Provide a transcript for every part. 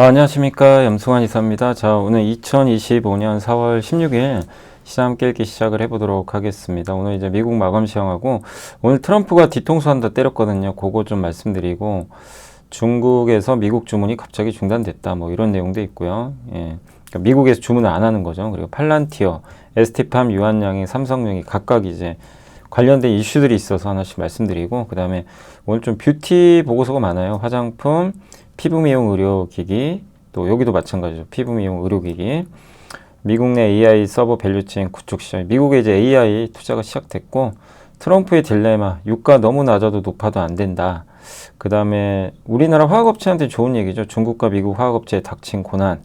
안녕하십니까. 염승환 이사입니다. 자, 오늘 2025년 4월 16일 시장 깨기 시작을 해보도록 하겠습니다. 오늘 이제 미국 마감 시황하고 오늘 트럼프가 뒤통수 한다 때렸거든요. 그거 좀 말씀드리고 중국에서 미국 주문이 갑자기 중단됐다. 뭐 이런 내용도 있고요. 예. 그러니까 미국에서 주문을 안 하는 거죠. 그리고 팔란티어, ST팜, 유한양행, 삼성용이 각각 이제 관련된 이슈들이 있어서 하나씩 말씀드리고 그 다음에 오늘 좀 뷰티 보고서가 많아요. 화장품, 피부 미용 의료기기, 또 여기도 마찬가지죠. 피부 미용 의료기기. 미국 내 AI 서버 밸류체인 구축 시장. 미국에 이제 AI 투자가 시작됐고 트럼프의 딜레마, 유가 너무 낮아도 높아도 안 된다. 그 다음에 우리나라 화학업체한테 좋은 얘기죠. 중국과 미국 화학업체에 닥친 고난.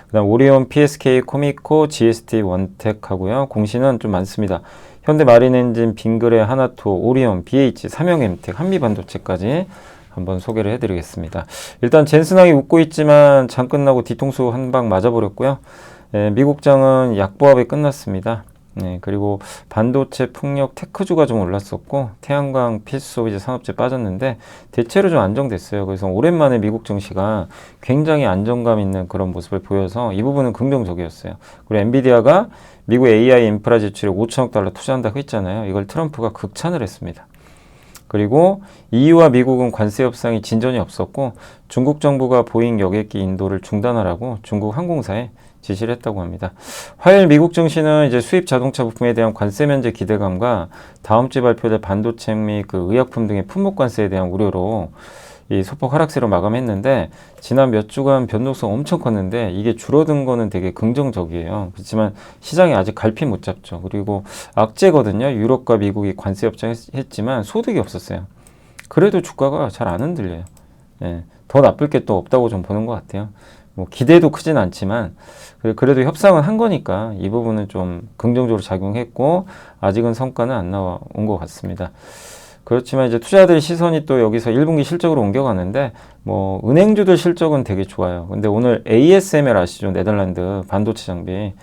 그 다음 오리온, PSK, 코미코, GST, 원텍 하고요. 공시는 좀 많습니다. 현대 마린엔진, 빙그레, 하나투어, 오리온, BH, 삼성엠텍, 한미반도체까지 한번 소개를 해드리겠습니다. 일단 젠슨항이 웃고 있지만 장 끝나고 뒤통수 한 방 맞아버렸고요. 미국장은 약보합에 끝났습니다. 그리고 반도체, 풍력, 테크주가 좀 올랐었고 태양광, 필수 소비재, 산업재 빠졌는데 대체로 좀 안정됐어요. 그래서 오랜만에 미국 증시가 굉장히 안정감 있는 그런 모습을 보여서 이 부분은 긍정적이었어요. 그리고 엔비디아가 미국 AI 인프라 지출에 5천억 달러 투자한다고 했잖아요. 이걸 트럼프가 극찬을 했습니다. 그리고 EU와 미국은 관세 협상이 진전이 없었고 중국 정부가 보잉 여객기 인도를 중단하라고 중국 항공사에 지시를 했다고 합니다. 화요일 미국 증시는 이제 수입 자동차 부품에 대한 관세 면제 기대감과 다음 주에 발표될 반도체 및 그 의약품 등의 품목 관세에 대한 우려로 이 소폭 하락세로 마감했는데 지난 몇 주간 변동성 엄청 컸는데 이게 줄어든 거는 되게 긍정적이에요. 그렇지만 시장이 아직 갈피 못 잡죠. 그리고 악재거든요. 유럽과 미국이 관세 협정했지만 소득이 없었어요. 그래도 주가가 잘 안 흔들려요. 더 나쁠 게 또 없다고 좀 보는 것 같아요. 뭐 기대도 크진 않지만 그래도 협상은 한 거니까 이 부분은 좀 긍정적으로 작용했고 아직은 성과는 안 나온 것 같습니다. 그렇지만 이제 투자자들의 시선이 또 여기서 1분기 실적으로 옮겨가는데 뭐 은행주들 실적은 되게 좋아요. 근데 오늘 ASML 아시죠? 네덜란드 반도체 장비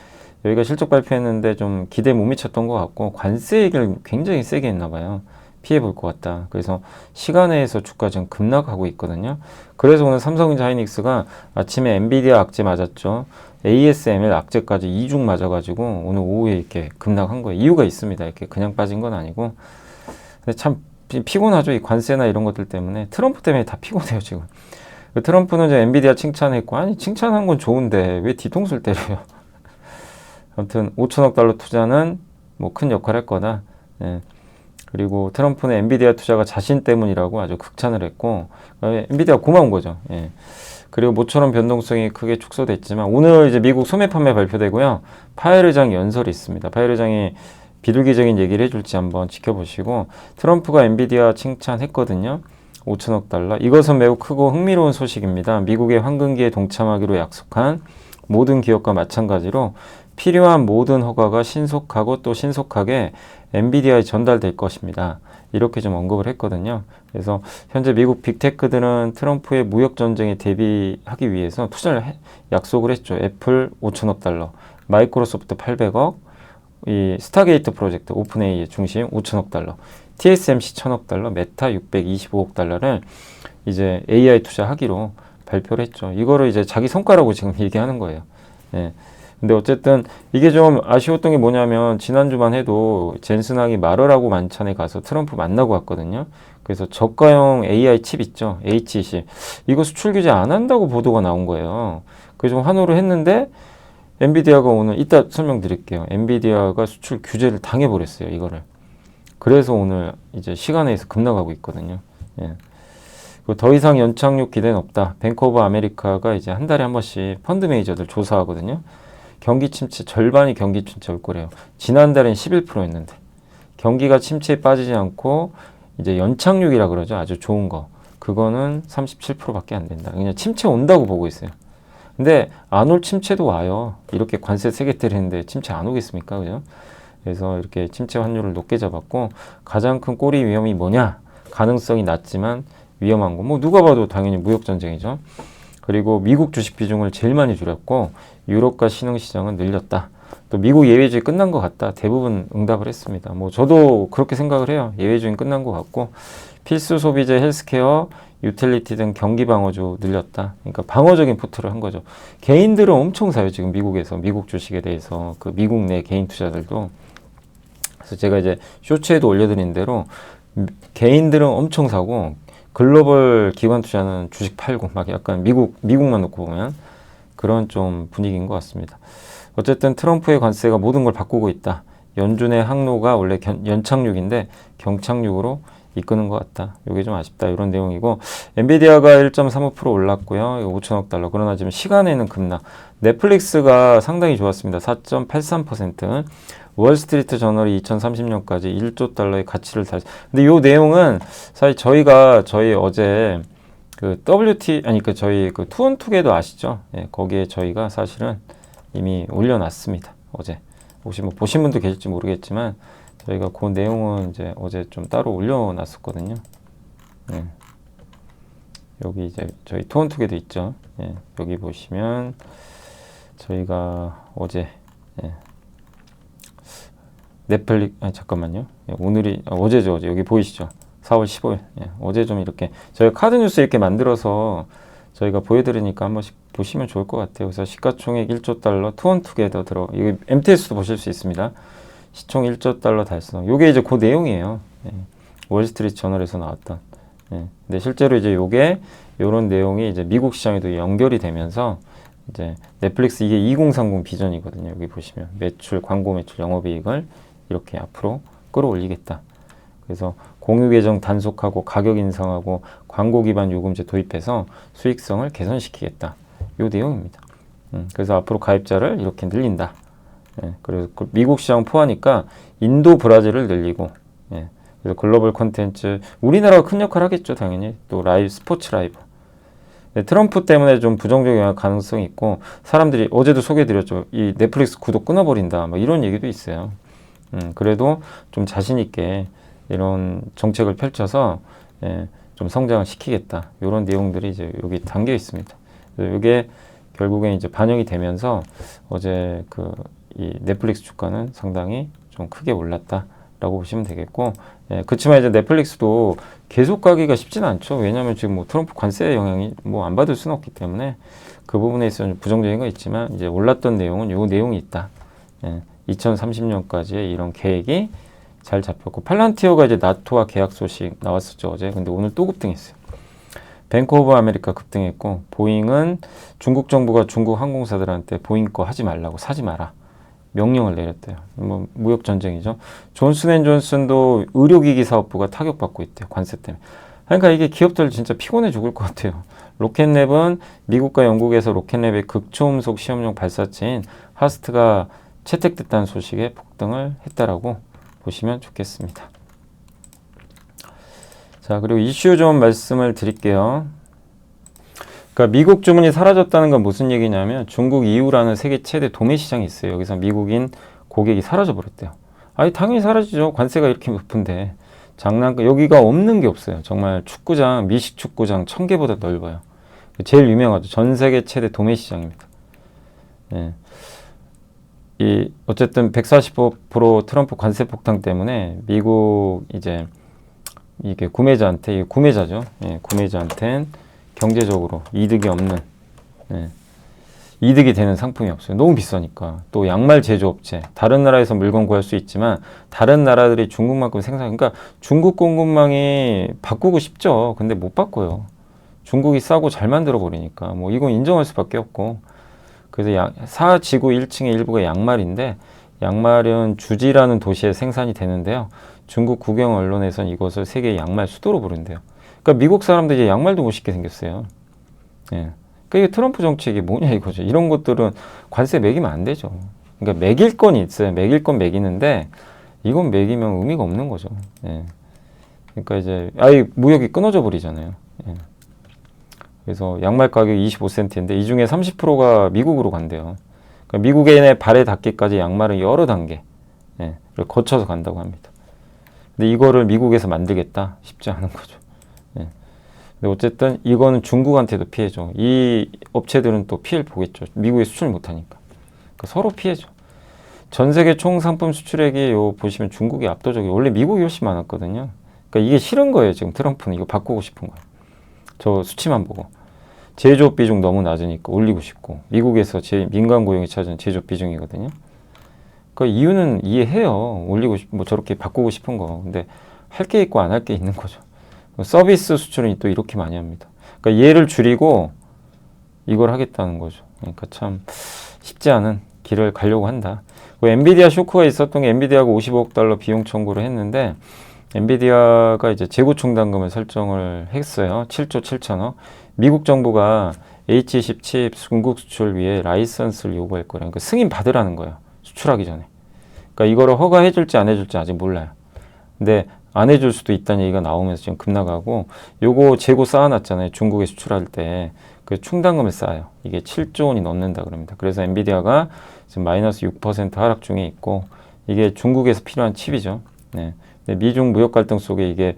여기가 실적 발표했는데 좀 기대에 못 미쳤던 것 같고 관세 얘기를 굉장히 세게 했나 봐요. 피해 볼 것 같다. 그래서 시간외에서 주가 지금 급락하고 있거든요. 그래서 오늘 삼성전자 하이닉스가 아침에 엔비디아 악재 맞았죠. ASML 악재까지 2중 맞아가지고 오늘 오후에 이렇게 급락한 거예요. 이유가 있습니다. 이렇게 그냥 빠진 건 아니고. 근데 참 피곤하죠. 이 관세나 이런 것들 때문에. 트럼프 때문에 다 피곤해요, 지금. 트럼프는 이제 엔비디아 칭찬했고, 아니, 칭찬한 건 좋은데, 왜 뒤통수를 때려요? 아무튼, 5천억 달러 투자는 뭐 큰 역할을 할 거다. 그리고 트럼프는 엔비디아 투자가 자신 때문이라고 아주 극찬을 했고, 엔비디아 고마운 거죠. 그리고 모처럼 변동성이 크게 축소됐지만, 오늘 이제 미국 소매 판매 발표되고요. 파웰 의장 연설이 있습니다. 파웰 의장이 비둘기적인 얘기를 해줄지 한번 지켜보시고 트럼프가 엔비디아 칭찬했거든요. 5천억 달러. 이것은 매우 크고 흥미로운 소식입니다. 미국의 황금기에 동참하기로 약속한 모든 기업과 마찬가지로 필요한 모든 허가가 신속하고 또 신속하게 엔비디아에 전달될 것입니다. 이렇게 좀 언급을 했거든요. 그래서 현재 미국 빅테크들은 트럼프의 무역 전쟁에 대비하기 위해서 투자를 약속을 했죠. 애플 5천억 달러, 마이크로소프트 800억, 이 스타게이트 프로젝트 오픈AI의 중심 5천억 달러, TSMC 1천억 달러, 메타 625억 달러를 이제 AI 투자하기로 발표를 했죠. 이거를 이제 자기 성과라고 지금 얘기하는 거예요. 근데 어쨌든 이게 좀 아쉬웠던 게 뭐냐면 지난주만 해도 젠슨항이 마르라고 만찬에 가서 트럼프 만나고 왔거든요. 그래서 저가형 AI 칩 있죠. H20. 이거 수출 규제 안 한다고 보도가 나온 거예요. 그래서 좀 환호를 했는데 엔비디아가 오늘 이따 설명드릴게요. 엔비디아가 수출 규제를 당해버렸어요. 이거를. 그래서 오늘 이제 시간에서 급락하고 있거든요. 더 이상 연착륙 기대는 없다. 뱅크 오브 아메리카가 이제 한 달에 한 번씩 펀드 매니저들 조사하거든요. 경기 침체 절반이 경기 침체 올 거래요. 지난달엔 11%였는데 경기가 침체에 빠지지 않고 이제 연착륙이라 그러죠. 아주 좋은 거. 그거는 37%밖에 안 된다. 그냥 침체 온다고 보고 있어요. 근데 안 올 침체도 와요. 이렇게 관세 세게 때리는데 침체 안 오겠습니까? 그죠? 그래서 이렇게 침체 환율을 높게 잡았고 가장 큰 꼬리 위험이 뭐냐? 가능성이 낮지만 위험한 거. 뭐 누가 봐도 당연히 무역 전쟁이죠. 그리고 미국 주식 비중을 제일 많이 줄였고 유럽과 신흥시장은 늘렸다. 또 미국 예외주의 끝난 것 같다. 대부분 응답을 했습니다. 뭐 저도 그렇게 생각을 해요. 예외주의 끝난 것 같고 필수 소비재, 헬스케어, 유틸리티 등 경기 방어주 늘렸다. 그러니까 방어적인 포트를 한 거죠. 개인들은 엄청 사요. 지금 미국에서 미국 주식에 대해서 그 미국 내 개인 투자들도. 그래서 제가 이제 쇼츠에도 올려드린 대로 개인들은 엄청 사고 글로벌 기관 투자는 주식 팔고 막 약간 미국만 놓고 보면 그런 좀 분위기인 것 같습니다. 어쨌든 트럼프의 관세가 모든 걸 바꾸고 있다. 연준의 항로가 원래 연착륙인데 경착륙으로 이끄는 것 같다. 이게 좀 아쉽다. 이런 내용이고 엔비디아가 1.35% 올랐고요. 5천억 달러. 그러나 지금 시간에는 급락. 넷플릭스가 상당히 좋았습니다. 4.83%. 월스트리트 저널이 2030년까지 1조 달러의 가치를 달성. 근데 이 내용은 사실 저희 어제 그 저희 그 투원투게더 아시죠? 예, 거기에 저희가 사실은 이미 올려놨습니다. 어제. 혹시 뭐 보신 분도 계실지 모르겠지만 저희가 그 내용은 이제 어제 좀 따로 올려놨었거든요. 예. 여기 이제 저희 투원투게더 있죠. 예, 여기 보시면 저희가 어제 잠깐만요. 오늘이 어제죠. 어제 여기 보이시죠? 4월 15일. 어제 좀 이렇게 저희가 카드 뉴스 이렇게 만들어서 저희가 보여드리니까 한 번씩 보시면 좋을 것 같아요. 그래서 시가총액 1조 달러 투원투게더 이거 MTS도 보실 수 있습니다. 시총 1조 달러 달성. 요게 이제 그 내용이에요. 월스트리트 저널에서 나왔던. 근데 실제로 이제 요게 요런 내용이 이제 미국 시장에도 연결이 되면서 이제 넷플릭스 이게 2030 비전이거든요. 여기 보시면 매출, 광고 매출, 영업이익을 이렇게 앞으로 끌어올리겠다. 그래서 공유 계정 단속하고 가격 인상하고 광고 기반 요금제 도입해서 수익성을 개선시키겠다. 요 내용입니다. 그래서 앞으로 가입자를 이렇게 늘린다. 그래서 미국 시장 포함하니까 인도, 브라질을 늘리고, 그래서 글로벌 콘텐츠 우리나라가 큰 역할을 하겠죠. 당연히 또 스포츠 라이브. 트럼프 때문에 좀 부정적 영향 가능성이 있고 사람들이 어제도 소개해드렸죠. 이 넷플릭스 구독 끊어버린다. 뭐 이런 얘기도 있어요. 그래도 좀 자신 있게 이런 정책을 펼쳐서 좀 성장을 시키겠다. 이런 내용들이 이제 여기 담겨 있습니다. 이게 결국엔 이제 반영이 되면서 어제 이 넷플릭스 주가는 상당히 좀 크게 올랐다라고 보시면 되겠고, 그렇지만 이제 넷플릭스도 계속 가기가 쉽지는 않죠. 왜냐하면 지금 뭐 트럼프 관세 영향이 뭐 안 받을 수는 없기 때문에 그 부분에 있어서 부정적인 건 있지만 이제 올랐던 내용은 요 내용이 있다. 2030년까지의 이런 계획이 잘 잡혔고, 팔란티어가 이제 나토와 계약 소식 나왔었죠 어제. 근데 오늘 또 급등했어요. 뱅크 오브 아메리카 급등했고, 보잉은 중국 정부가 중국 항공사들한테 보잉 거 하지 말라고, 사지 마라 명령을 내렸대요. 뭐 무역 전쟁이죠. 존슨앤존슨도 의료기기 사업부가 타격받고 있대요. 관세 때문에. 그러니까 이게 기업들 진짜 피곤해 죽을 것 같아요. 로켓랩은 미국과 영국에서 로켓랩의 극초음속 시험용 발사체인 하스트가 채택됐다는 소식에 폭등을 했다라고 보시면 좋겠습니다. 자, 그리고 이슈 좀 말씀을 드릴게요. 그러니까 미국 주문이 사라졌다는 건 무슨 얘기냐면 중국 EU라는 세계 최대 도매 시장이 있어요. 여기서 미국인 고객이 사라져 버렸대요. 아니 당연히 사라지죠. 관세가 이렇게 높은데. 여기가 없는 게 없어요. 정말 축구장, 미식 축구장 1000개보다 넓어요. 제일 유명하죠. 전 세계 최대 도매 시장입니다. 어쨌든 145% 트럼프 관세 폭탄 때문에 미국 이제 이게 구매자죠. 구매자한테는 경제적으로 이득이 없는, 이득이 되는 상품이 없어요. 너무 비싸니까. 또 양말 제조업체, 다른 나라에서 물건 구할 수 있지만 다른 나라들이 중국만큼 그러니까 중국 공급망이 바꾸고 싶죠. 근데 못 바꿔요. 중국이 싸고 잘 만들어 버리니까 뭐 이건 인정할 수밖에 없고. 그래서 사지구 1층의 일부가 양말인데, 양말은 주지라는 도시에 생산이 되는데요. 중국 국영 언론에서는 이것을 세계 양말 수도로 부른대요. 그러니까 미국 사람들이 이제 양말도 못 신게 생겼어요. 그러니까 이게 트럼프 정책이 뭐냐 이거죠. 이런 것들은 관세 매기면 안 되죠. 그러니까 매길 건 있어요. 매길 건 매기는데 이건 매기면 의미가 없는 거죠. 그러니까 이제 아예 무역이 끊어져 버리잖아요. 그래서 양말 가격이 25센트인데 이 중에 30%가 미국으로 간대요. 그러니까 미국인의 발에 닿기까지 양말은 여러 단계를 거쳐서 간다고 합니다. 근데 이거를 미국에서 만들겠다? 쉽지 않은 거죠. 근데 어쨌든 이거는 중국한테도 피해죠. 이 업체들은 또 피해를 보겠죠. 미국에 수출 못하니까. 그러니까 서로 피해죠. 전 세계 총 상품 수출액이 보시면 중국이 압도적이에요. 원래 미국이 훨씬 많았거든요. 그러니까 이게 싫은 거예요. 지금 트럼프는 이거 바꾸고 싶은 거예요. 저 수치만 보고. 제조업 비중 너무 낮으니까 올리고 싶고, 미국에서 제일 민간 고용이 찾은 제조업 비중이거든요. 그 이유는 이해해요. 뭐 저렇게 바꾸고 싶은 거. 근데 할 게 있고 안 할 게 있는 거죠. 서비스 수출은 또 이렇게 많이 합니다. 그러니까 얘를 줄이고 이걸 하겠다는 거죠. 그러니까 참 쉽지 않은 길을 가려고 한다. 엔비디아 쇼크가 있었던 게 엔비디아가 55억 달러 비용 청구를 했는데 엔비디아가 이제 재고 충당금을 설정을 했어요. 7조 7천억. 미국 정부가 H20 칩 중국 수출 위해 라이선스를 요구할 거라는 그러니까 승인 받으라는 거예요. 수출하기 전에. 그러니까 이거를 허가해 줄지 안 해줄지 아직 몰라요. 근데 안 해줄 수도 있다는 얘기가 나오면서 지금 급나가고 요거 재고 쌓아놨잖아요. 중국에 수출할 때 그 충당금을 쌓아요. 이게 7조 원이 넘는다 그럽니다. 그래서 엔비디아가 지금 마이너스 6% 하락 중에 있고 이게 중국에서 필요한 칩이죠. 네. 근데 미중 무역 갈등 속에 이게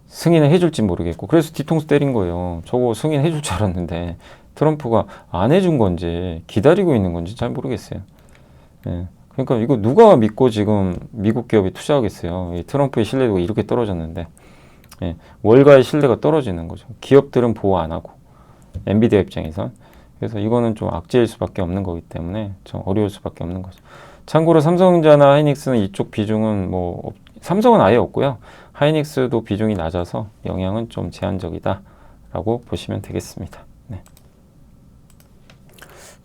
승인을 해줄지 모르겠고 그래서 뒤통수 때린 거예요. 저거 승인해 줄 줄 알았는데 트럼프가 안 해준 건지 기다리고 있는 건지 잘 모르겠어요. 네. 그러니까 이거 누가 믿고 지금 미국 기업이 투자하겠어요. 이 트럼프의 신뢰도가 이렇게 떨어졌는데 예, 월가의 신뢰가 떨어지는 거죠. 기업들은 보호 안 하고 엔비디아 입장에선 그래서 이거는 좀 악재일 수밖에 없는 거기 때문에 좀 어려울 수밖에 없는 거죠. 참고로 삼성전자나 하이닉스는 이쪽 비중은 뭐 삼성은 아예 없고요. 하이닉스도 비중이 낮아서 영향은 좀 제한적이다라고 보시면 되겠습니다. 네.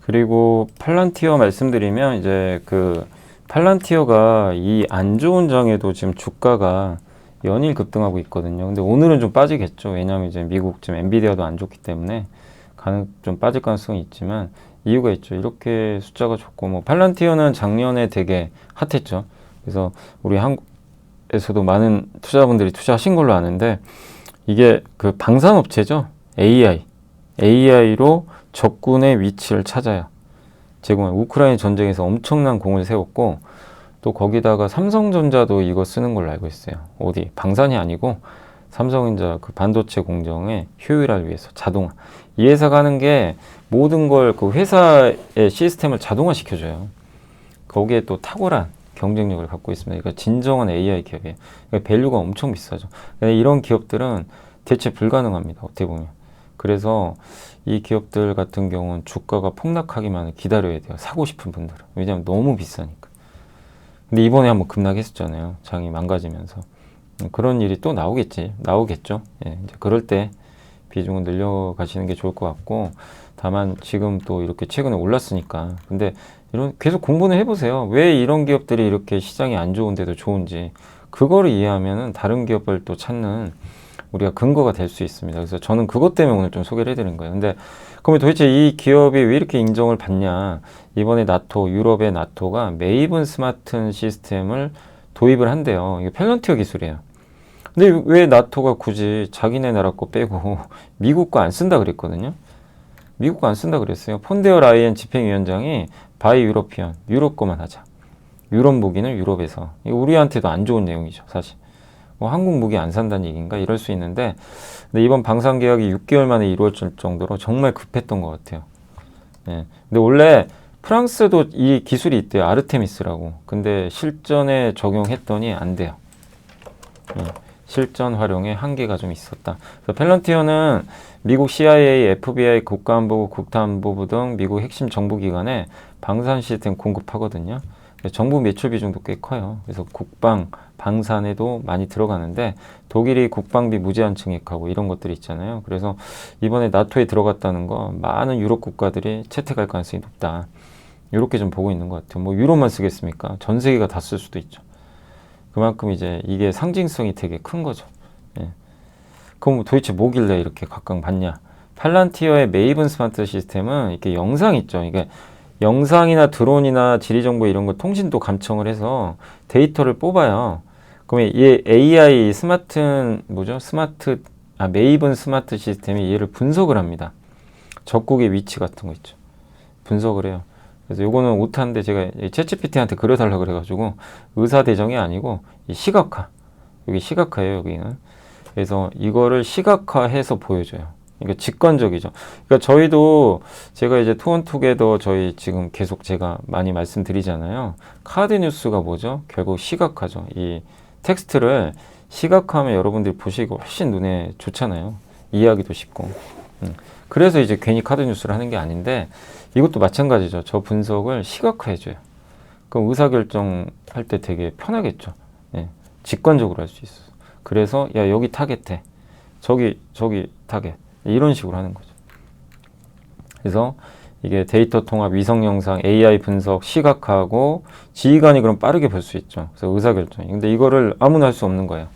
그리고 팔란티어 말씀드리면 이제 그 팔란티어가 이 안 좋은 장에도 지금 주가가 연일 급등하고 있거든요. 근데 오늘은 좀 빠지겠죠. 왜냐하면 이제 미국 지금 엔비디아도 안 좋기 때문에 좀 빠질 가능성이 있지만 이유가 있죠. 이렇게 숫자가 좋고 뭐 팔란티어는 작년에 되게 핫했죠. 그래서 우리 한국에서도 많은 투자분들이 투자하신 걸로 아는데 이게 그 방산업체죠. AI로 적군의 위치를 찾아요. 제공한 우크라이나 전쟁에서 엄청난 공을 세웠고 또 거기다가 삼성전자도 이거 쓰는 걸로 알고 있어요. 어디 방산이 아니고 삼성전자 그 반도체 공정의 효율화를 위해서 자동화. 이 회사가 하는 게 모든 걸 그 회사의 시스템을 자동화 시켜줘요. 거기에 또 탁월한 경쟁력을 갖고 있습니다. 그러니까 진정한 AI 기업이에요. 그러니까 밸류가 엄청 비싸죠. 이런 기업들은 대체 불가능합니다. 어떻게 보면. 그래서 이 기업들 같은 경우는 주가가 폭락하기만을 기다려야 돼요. 사고 싶은 분들은. 왜냐하면 너무 비싸니까. 근데 이번에 한번 급락했었잖아요. 장이 망가지면서. 그런 일이 또 나오겠죠. 예, 이제 그럴 때 비중은 늘려가시는 게 좋을 것 같고 다만 지금 또 이렇게 최근에 올랐으니까 근데 계속 공부는 해보세요. 왜 이런 기업들이 이렇게 시장이 안 좋은데도 좋은지 그거를 이해하면은 다른 기업을 또 찾는 우리가 근거가 될 수 있습니다. 그래서 저는 그것 때문에 오늘 좀 소개를 해드린 거예요. 근데 그러면 도대체 이 기업이 왜 이렇게 인정을 받냐? 이번에 유럽의 나토가 메이븐 스마트 시스템을 도입을 한대요. 이게 펠런티어 기술이에요. 근데 왜 나토가 굳이 자기네 나라 거 빼고 미국 거 안 쓴다 그랬거든요. 미국 거 안 쓴다 그랬어요. 폰데어 라이엔 집행위원장이 바이 유러피언, 유럽 거만 하자. 유럽 무기는 유럽에서. 이거 우리한테도 안 좋은 내용이죠, 사실. 뭐 한국 무기 안 산다는 얘기인가 이럴 수 있는데 근데 이번 방산 계약이 6개월 만에 이루어질 정도로 정말 급했던 것 같아요. 예. 근데 원래 프랑스도 이 기술이 있대요. 아르테미스라고. 근데 실전에 적용했더니 안 돼요. 예. 실전 활용에 한계가 좀 있었다. 그래서 펠런티어는 미국 CIA, FBI, 국가안보부, 국토안보부 등 미국 핵심 정보기관에 방산 시스템 공급하거든요. 정부 매출 비중도 꽤 커요. 그래서 국방, 방산에도 많이 들어가는데 독일이 국방비 무제한 증액하고 이런 것들이 있잖아요. 그래서 이번에 나토에 들어갔다는 거 많은 유럽 국가들이 채택할 가능성이 높다. 이렇게 좀 보고 있는 것 같아요. 뭐 유럽만 쓰겠습니까? 전 세계가 다 쓸 수도 있죠. 그만큼 이제 이게 상징성이 되게 큰 거죠. 예. 그럼 도대체 뭐길래 이렇게 각광받냐? 팔란티어의 메이븐 스마트 시스템은 이렇게 영상 있죠. 이게 영상이나 드론이나 지리정보 이런 거 통신도 감청을 해서 데이터를 뽑아요. 그러면 이 AI 메이븐 스마트 시스템이 얘를 분석을 합니다. 적국의 위치 같은 거 있죠. 분석을 해요. 그래서 요거는 못하는데 제가 챗GPT한테 그려달라고 그래가지고 의사대정이 아니고 이 시각화. 여기 시각화예요, 여기는. 그래서 이거를 시각화해서 보여줘요. 그러니까 직관적이죠. 그러니까 저희도 제가 이제 투원투게더 저희 지금 계속 제가 많이 말씀드리잖아요. 카드 뉴스가 뭐죠? 결국 시각화죠. 이 텍스트를 시각화하면 여러분들이 보시고 훨씬 눈에 좋잖아요. 이해하기도 쉽고. 그래서 이제 괜히 카드 뉴스를 하는 게 아닌데 이것도 마찬가지죠. 저 분석을 시각화해줘요. 그럼 의사결정할 때 되게 편하겠죠. 예, 직관적으로 할 수 있어. 그래서 야 여기 타겟해. 저기 타겟. 이런 식으로 하는 거죠. 그래서 이게 데이터 통합, 위성 영상, AI 분석, 시각화하고 지휘관이 그럼 빠르게 볼 수 있죠. 그래서 의사결정. 근데 이거를 아무나 할 수 없는 거예요.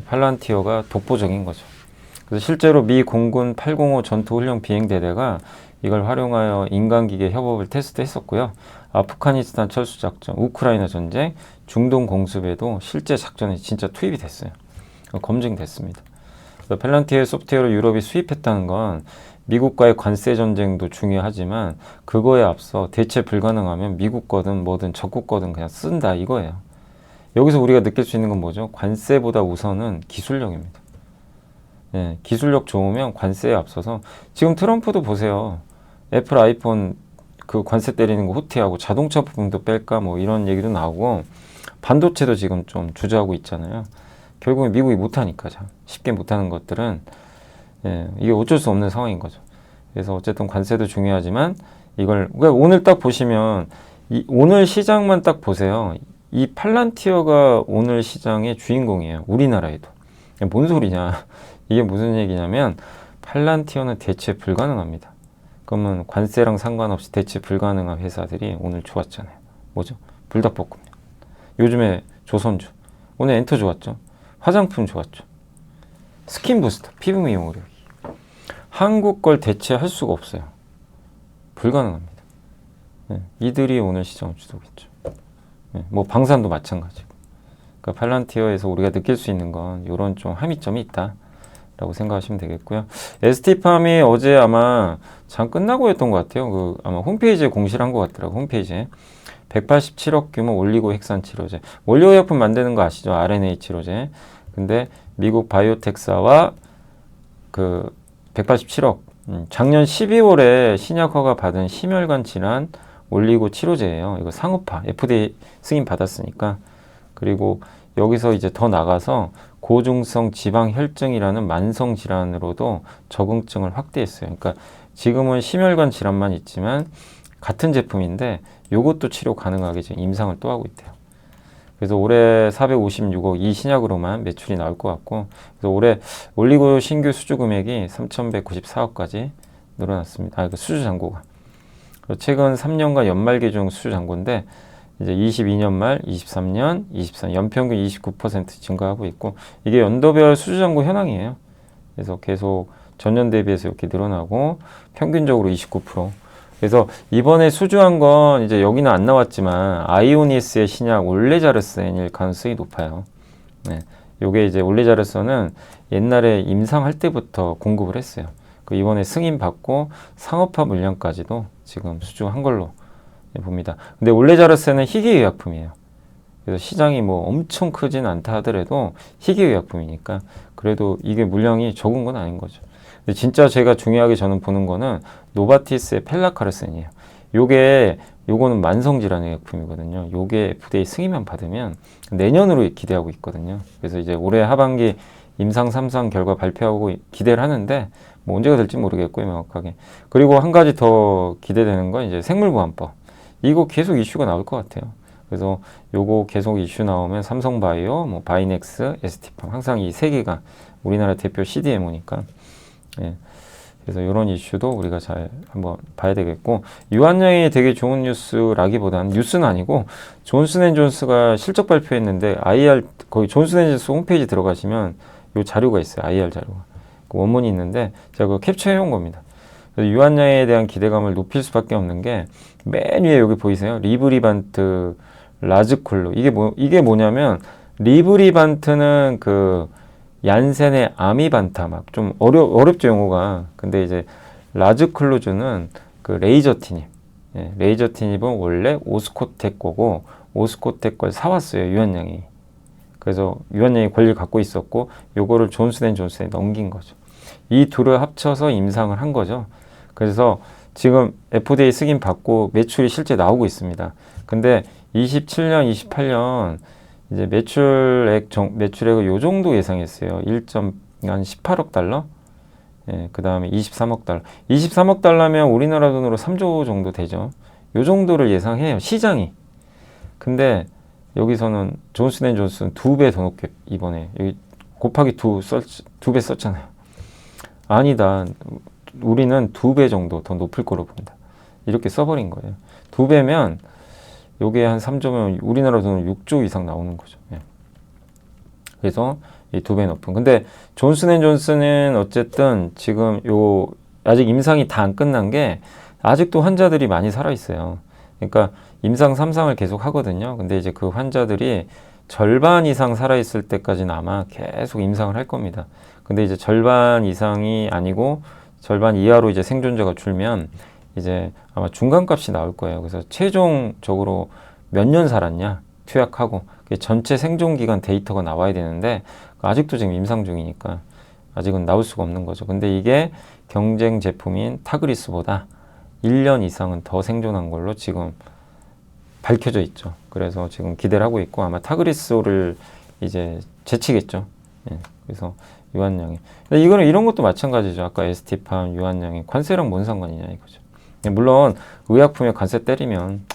팔란티어가 독보적인 거죠. 그래서 실제로 미 공군 805 전투훈련 비행대대가 이걸 활용하여 인간기계 협업을 테스트했었고요. 아프가니스탄 철수작전, 우크라이나 전쟁, 중동 공습에도 실제 작전에 진짜 투입이 됐어요. 검증됐습니다. 팔란티어 소프트웨어를 유럽이 수입했다는 건 미국과의 관세 전쟁도 중요하지만 그거에 앞서 대체 불가능하면 미국 거든 뭐든 적국 거든 그냥 쓴다 이거예요. 여기서 우리가 느낄 수 있는 건 뭐죠? 관세보다 우선은 기술력입니다. 예, 기술력 좋으면 관세에 앞서서 지금 트럼프도 보세요. 애플 아이폰 그 관세 때리는 거 후퇴하고 자동차 부품도 뺄까 뭐 이런 얘기도 나오고 반도체도 지금 좀 주저하고 있잖아요. 결국엔 미국이 못하니까 참 쉽게 못하는 것들은 예, 이게 어쩔 수 없는 상황인 거죠. 그래서 어쨌든 관세도 중요하지만 이걸 그러니까 오늘 딱 보시면 오늘 시장만 딱 보세요. 이 팔란티어가 오늘 시장의 주인공이에요. 우리나라에도. 뭔 소리냐. 이게 무슨 얘기냐면 팔란티어는 대체 불가능합니다. 그러면 관세랑 상관없이 대체 불가능한 회사들이 오늘 좋았잖아요. 뭐죠? 불닭볶음면. 요즘에 조선주. 오늘 엔터 좋았죠. 화장품 좋았죠. 스킨부스터. 피부 미용 의료. 한국 걸 대체할 수가 없어요. 불가능합니다. 네, 이들이 오늘 시장을 주도했죠. 네, 뭐 방산도 마찬가지고. 그러니까 팔란티어에서 우리가 느낄 수 있는 건 이런 좀 함의점이 있다라고 생각하시면 되겠고요. ST팜이 어제 아마 장 끝나고 했던 것 같아요. 그 아마 홈페이지에 공시를 한 것 같더라고. 홈페이지에 187억 규모 올리고 핵산 치료제. 원료의약품 만드는 거 아시죠? RNA 치료제. 근데 미국 바이오텍사와 그 187억. 작년 12월에 신약 허가 받은 심혈관 질환 올리고 치료제예요. 이거 상업화, FDA 승인 받았으니까. 그리고 여기서 이제 더 나가서 고중성 지방혈증이라는 만성 질환으로도 적응증을 확대했어요. 그러니까 지금은 심혈관 질환만 있지만 같은 제품인데 이것도 치료 가능하게 지금 임상을 또 하고 있대요. 그래서 올해 456억 이 신약으로만 매출이 나올 것 같고, 그래서 올해 올리고 신규 수주 금액이 3,194억까지 늘어났습니다. 그 수주 잔고가. 최근 3년간 연말 기준 수주 잔고인데 이제 22년 말, 23년, 24년 연평균 29% 증가하고 있고 이게 연도별 수주 잔고 현황이에요. 그래서 계속 전년 대비해서 이렇게 늘어나고 평균적으로 29%. 그래서 이번에 수주한 건 이제 여기는 안 나왔지만 아이오니스의 신약 올레자르스엔일 가능성이 높아요. 네. 요게 이제 올레자르스는 옛날에 임상할 때부터 공급을 했어요. 그 이번에 승인 받고 상업화 물량까지도 지금 수주한 걸로 봅니다. 근데 올레자르스는 희귀의약품이에요. 그래서 시장이 뭐 엄청 크진 않다 하더라도 희귀의약품이니까 그래도 이게 물량이 적은 건 아닌 거죠. 근데 진짜 제가 중요하게 저는 보는 거는 노바티스의 펠라카르센이에요. 요거는 만성질환의 약품이거든요. 요게 FDA 승인만 받으면 내년으로 기대하고 있거든요. 그래서 이제 올해 하반기 임상 3상 결과 발표하고 기대를 하는데 뭐 언제가 될지 모르겠고요, 명확하게. 그리고 한 가지 더 기대되는 건 이제 생물보안법. 이거 계속 이슈가 나올 것 같아요. 그래서 요거 계속 이슈 나오면 삼성바이오, 뭐 바이넥스, ST팜 항상 이 세 개가 우리나라 대표 CDMO니까. 예. 그래서 이런 이슈도 우리가 잘 한번 봐야 되겠고, 유한양이 되게 좋은 뉴스라기보다는 뉴스는 아니고 존슨앤존스가 실적 발표했는데 IR 거기 존슨앤존스 홈페이지 들어가시면 요 자료가 있어요. IR 자료가 그 원문이 있는데 제가 그거 캡처해 온 겁니다. 그래서 유한양에 대한 기대감을 높일 수밖에 없는 게 맨 위에 여기 보이세요? 리브리반트 라즈콜로. 이게 뭐냐면 리브리반트는 그 얀센의 아미반타 막 좀 어렵죠 용어가. 근데 이제 라즈클로즈는 그 레이저티닙. 예, 레이저티닙은 원래 오스코텍 거고 오스코텍 걸 사왔어요 유한양이. 그래서 유한양이 권리를 갖고 있었고 요거를 존슨앤존슨에 넘긴 거죠. 이 둘을 합쳐서 임상을 한 거죠. 그래서 지금 FDA 승인 받고 매출이 실제 나오고 있습니다. 근데 27년, 28년 이제 매출액을 요 정도 예상했어요. 1.18억 달러? 예, 그 다음에 23억 달러. 23억 달러면 우리나라 돈으로 3조 정도 되죠. 요 정도를 예상해요, 시장이. 근데 여기서는 존슨앤존슨 2배 더 높게 이번에 여기 곱하기 2배 썼잖아요. 아니다. 우리는 2배 정도 더 높을 거로 본다. 이렇게 써버린 거예요. 2배면 요게 한 3조면 우리나라 돈은 6조 이상 나오는 거죠. 예. 그래서 이 2배 높은. 근데 존슨앤존슨은 어쨌든 지금 요 아직 임상이 다 안 끝난 게 아직도 환자들이 많이 살아 있어요. 그러니까 임상 3상을 계속 하거든요. 근데 이제 그 환자들이 절반 이상 살아 있을 때까지는 아마 계속 임상을 할 겁니다. 근데 이제 절반 이상이 아니고 절반 이하로 이제 생존자가 줄면 이제 아마 중간값이 나올 거예요. 그래서 최종적으로 몇 년 살았냐 투약하고 전체 생존 기간 데이터가 나와야 되는데 아직도 지금 임상 중이니까 아직은 나올 수가 없는 거죠. 근데 이게 경쟁 제품인 타그리스보다 1년 이상은 더 생존한 걸로 지금 밝혀져 있죠. 그래서 지금 기대를 하고 있고 아마 타그리스를 이제 제치겠죠. 예, 그래서 유한양이. 근데 이거는 이런 것도 마찬가지죠. 아까 ST팜, 유한양이 관세랑 뭔 상관이냐 이거죠. 예, 물론 의약품에 관세 때리면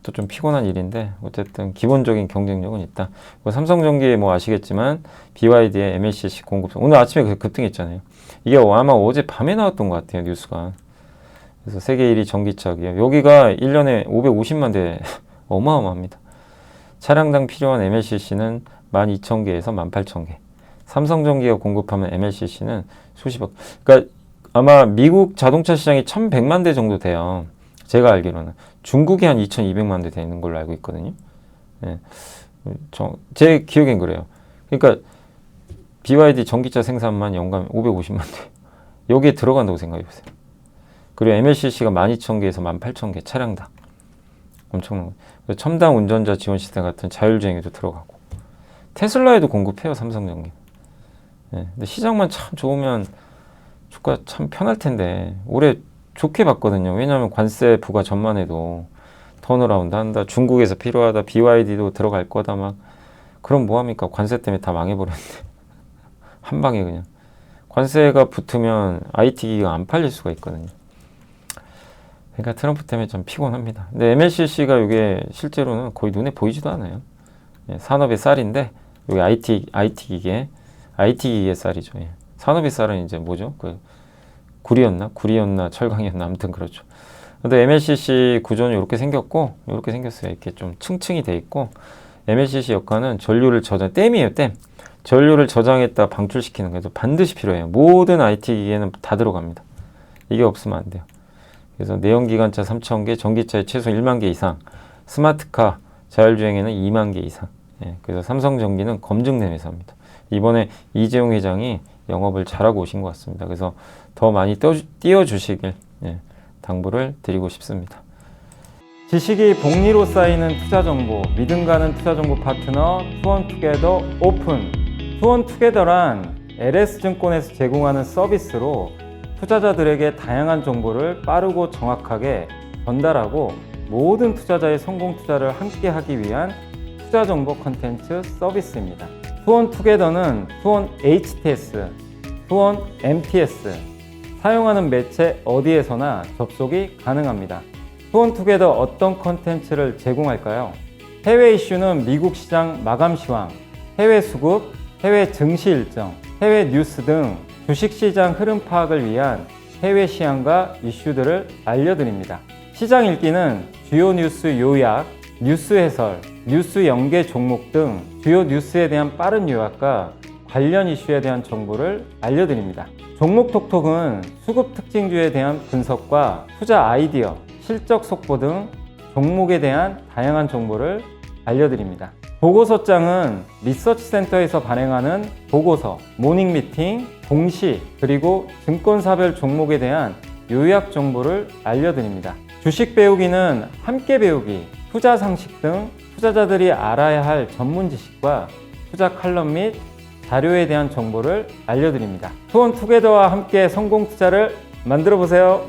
또 좀 피곤한 일인데 어쨌든 기본적인 경쟁력은 있다. 삼성전기 뭐 아시겠지만 BYD의 MLCC 공급 오늘 아침에 급등했잖아요. 이게 아마 어제 밤에 나왔던 것 같아요 뉴스가. 그래서 세계 1위 전기차기업 여기가 1년에 550만 대 어마어마합니다. 차량당 필요한 MLCC는 12,000개에서 18,000개. 삼성전기가 공급하면 MLCC는 수십억. 그러니까 아마 미국 자동차 시장이 1,100만 대 정도 돼요. 제가 알기로는 중국이 한 2,200만 대 되는 걸로 알고 있거든요. 예. 제 기억엔 그래요. 그러니까 BYD 전기차 생산만 연간 550만 대. 여기에 들어간다고 생각해 보세요. 그리고 MLCC가 12,000개에서 18,000개 차량당. 엄청난 거예요. 첨단 운전자 지원 시스템 같은 자율주행에도 들어가고. 테슬라에도 공급해요, 삼성전기. 예. 근데 시장만 참 좋으면 주가 참 편할 텐데 올해 좋게 봤거든요. 왜냐하면 관세 부과 전만 해도 턴어라운드 한다. 중국에서 필요하다. BYD도 들어갈 거다. 막 그럼 뭐합니까? 관세 때문에 다 망해버렸는데 한 방에 그냥 관세가 붙으면 IT 기기가 안 팔릴 수가 있거든요. 그러니까 트럼프 때문에 좀 피곤합니다. 근데 MLCC가 이게 실제로는 거의 눈에 보이지도 않아요. 예, 산업의 쌀인데 여기 IT 기기의 쌀이죠. 예. 산업의 쌀은 이제 뭐죠? 구리였나 철강이었나 아무튼 그렇죠. 근데 MLCC 구조는 이렇게 생겼고 이렇게 생겼어요. 이렇게 좀 층층이 돼 있고 MLCC 역할은 전류를 댐이에요. 댐. 전류를 저장했다 방출시키는 거죠. 반드시 필요해요. 모든 IT 기기에는 다 들어갑니다. 이게 없으면 안 돼요. 그래서 내연기관차 3,000개, 전기차에 최소 1만 개 이상, 스마트카 자율주행에는 2만 개 이상. 예, 그래서 삼성전기는 검증된 회사입니다. 이번에 이재용 회장이 영업을 잘하고 오신 것 같습니다. 그래서 더 많이 띄워주시길 당부를 드리고 싶습니다. 지식이 복리로 쌓이는 투자정보, 믿음 가는 투자정보 파트너 투원투게더 오픈. 투원투게더란 LS증권에서 제공하는 서비스로 투자자들에게 다양한 정보를 빠르고 정확하게 전달하고 모든 투자자의 성공 투자를 함께 하기 위한 투자정보 컨텐츠 서비스입니다. 투원투게더는 투원 HTS, 투원 MTS, 사용하는 매체 어디에서나 접속이 가능합니다. 투원투게더 어떤 컨텐츠를 제공할까요? 해외 이슈는 미국 시장 마감 시황, 해외 수급, 해외 증시 일정, 해외 뉴스 등 주식시장 흐름 파악을 위한 해외 시황과 이슈들을 알려드립니다. 시장 읽기는 주요 뉴스 요약, 뉴스 해설, 뉴스 연계 종목 등 주요 뉴스에 대한 빠른 요약과 관련 이슈에 대한 정보를 알려드립니다. 종목 톡톡은 수급 특징주에 대한 분석과 투자 아이디어, 실적 속보 등 종목에 대한 다양한 정보를 알려드립니다. 보고서장은 리서치센터에서 발행하는 보고서, 모닝미팅, 공시, 그리고 증권사별 종목에 대한 요약 정보를 알려드립니다. 주식 배우기는 함께 배우기, 투자 상식 등 투자자들이 알아야 할 전문 지식과 투자 칼럼 및 자료에 대한 정보를 알려드립니다. 투원투게더와 함께 성공 투자를 만들어 보세요.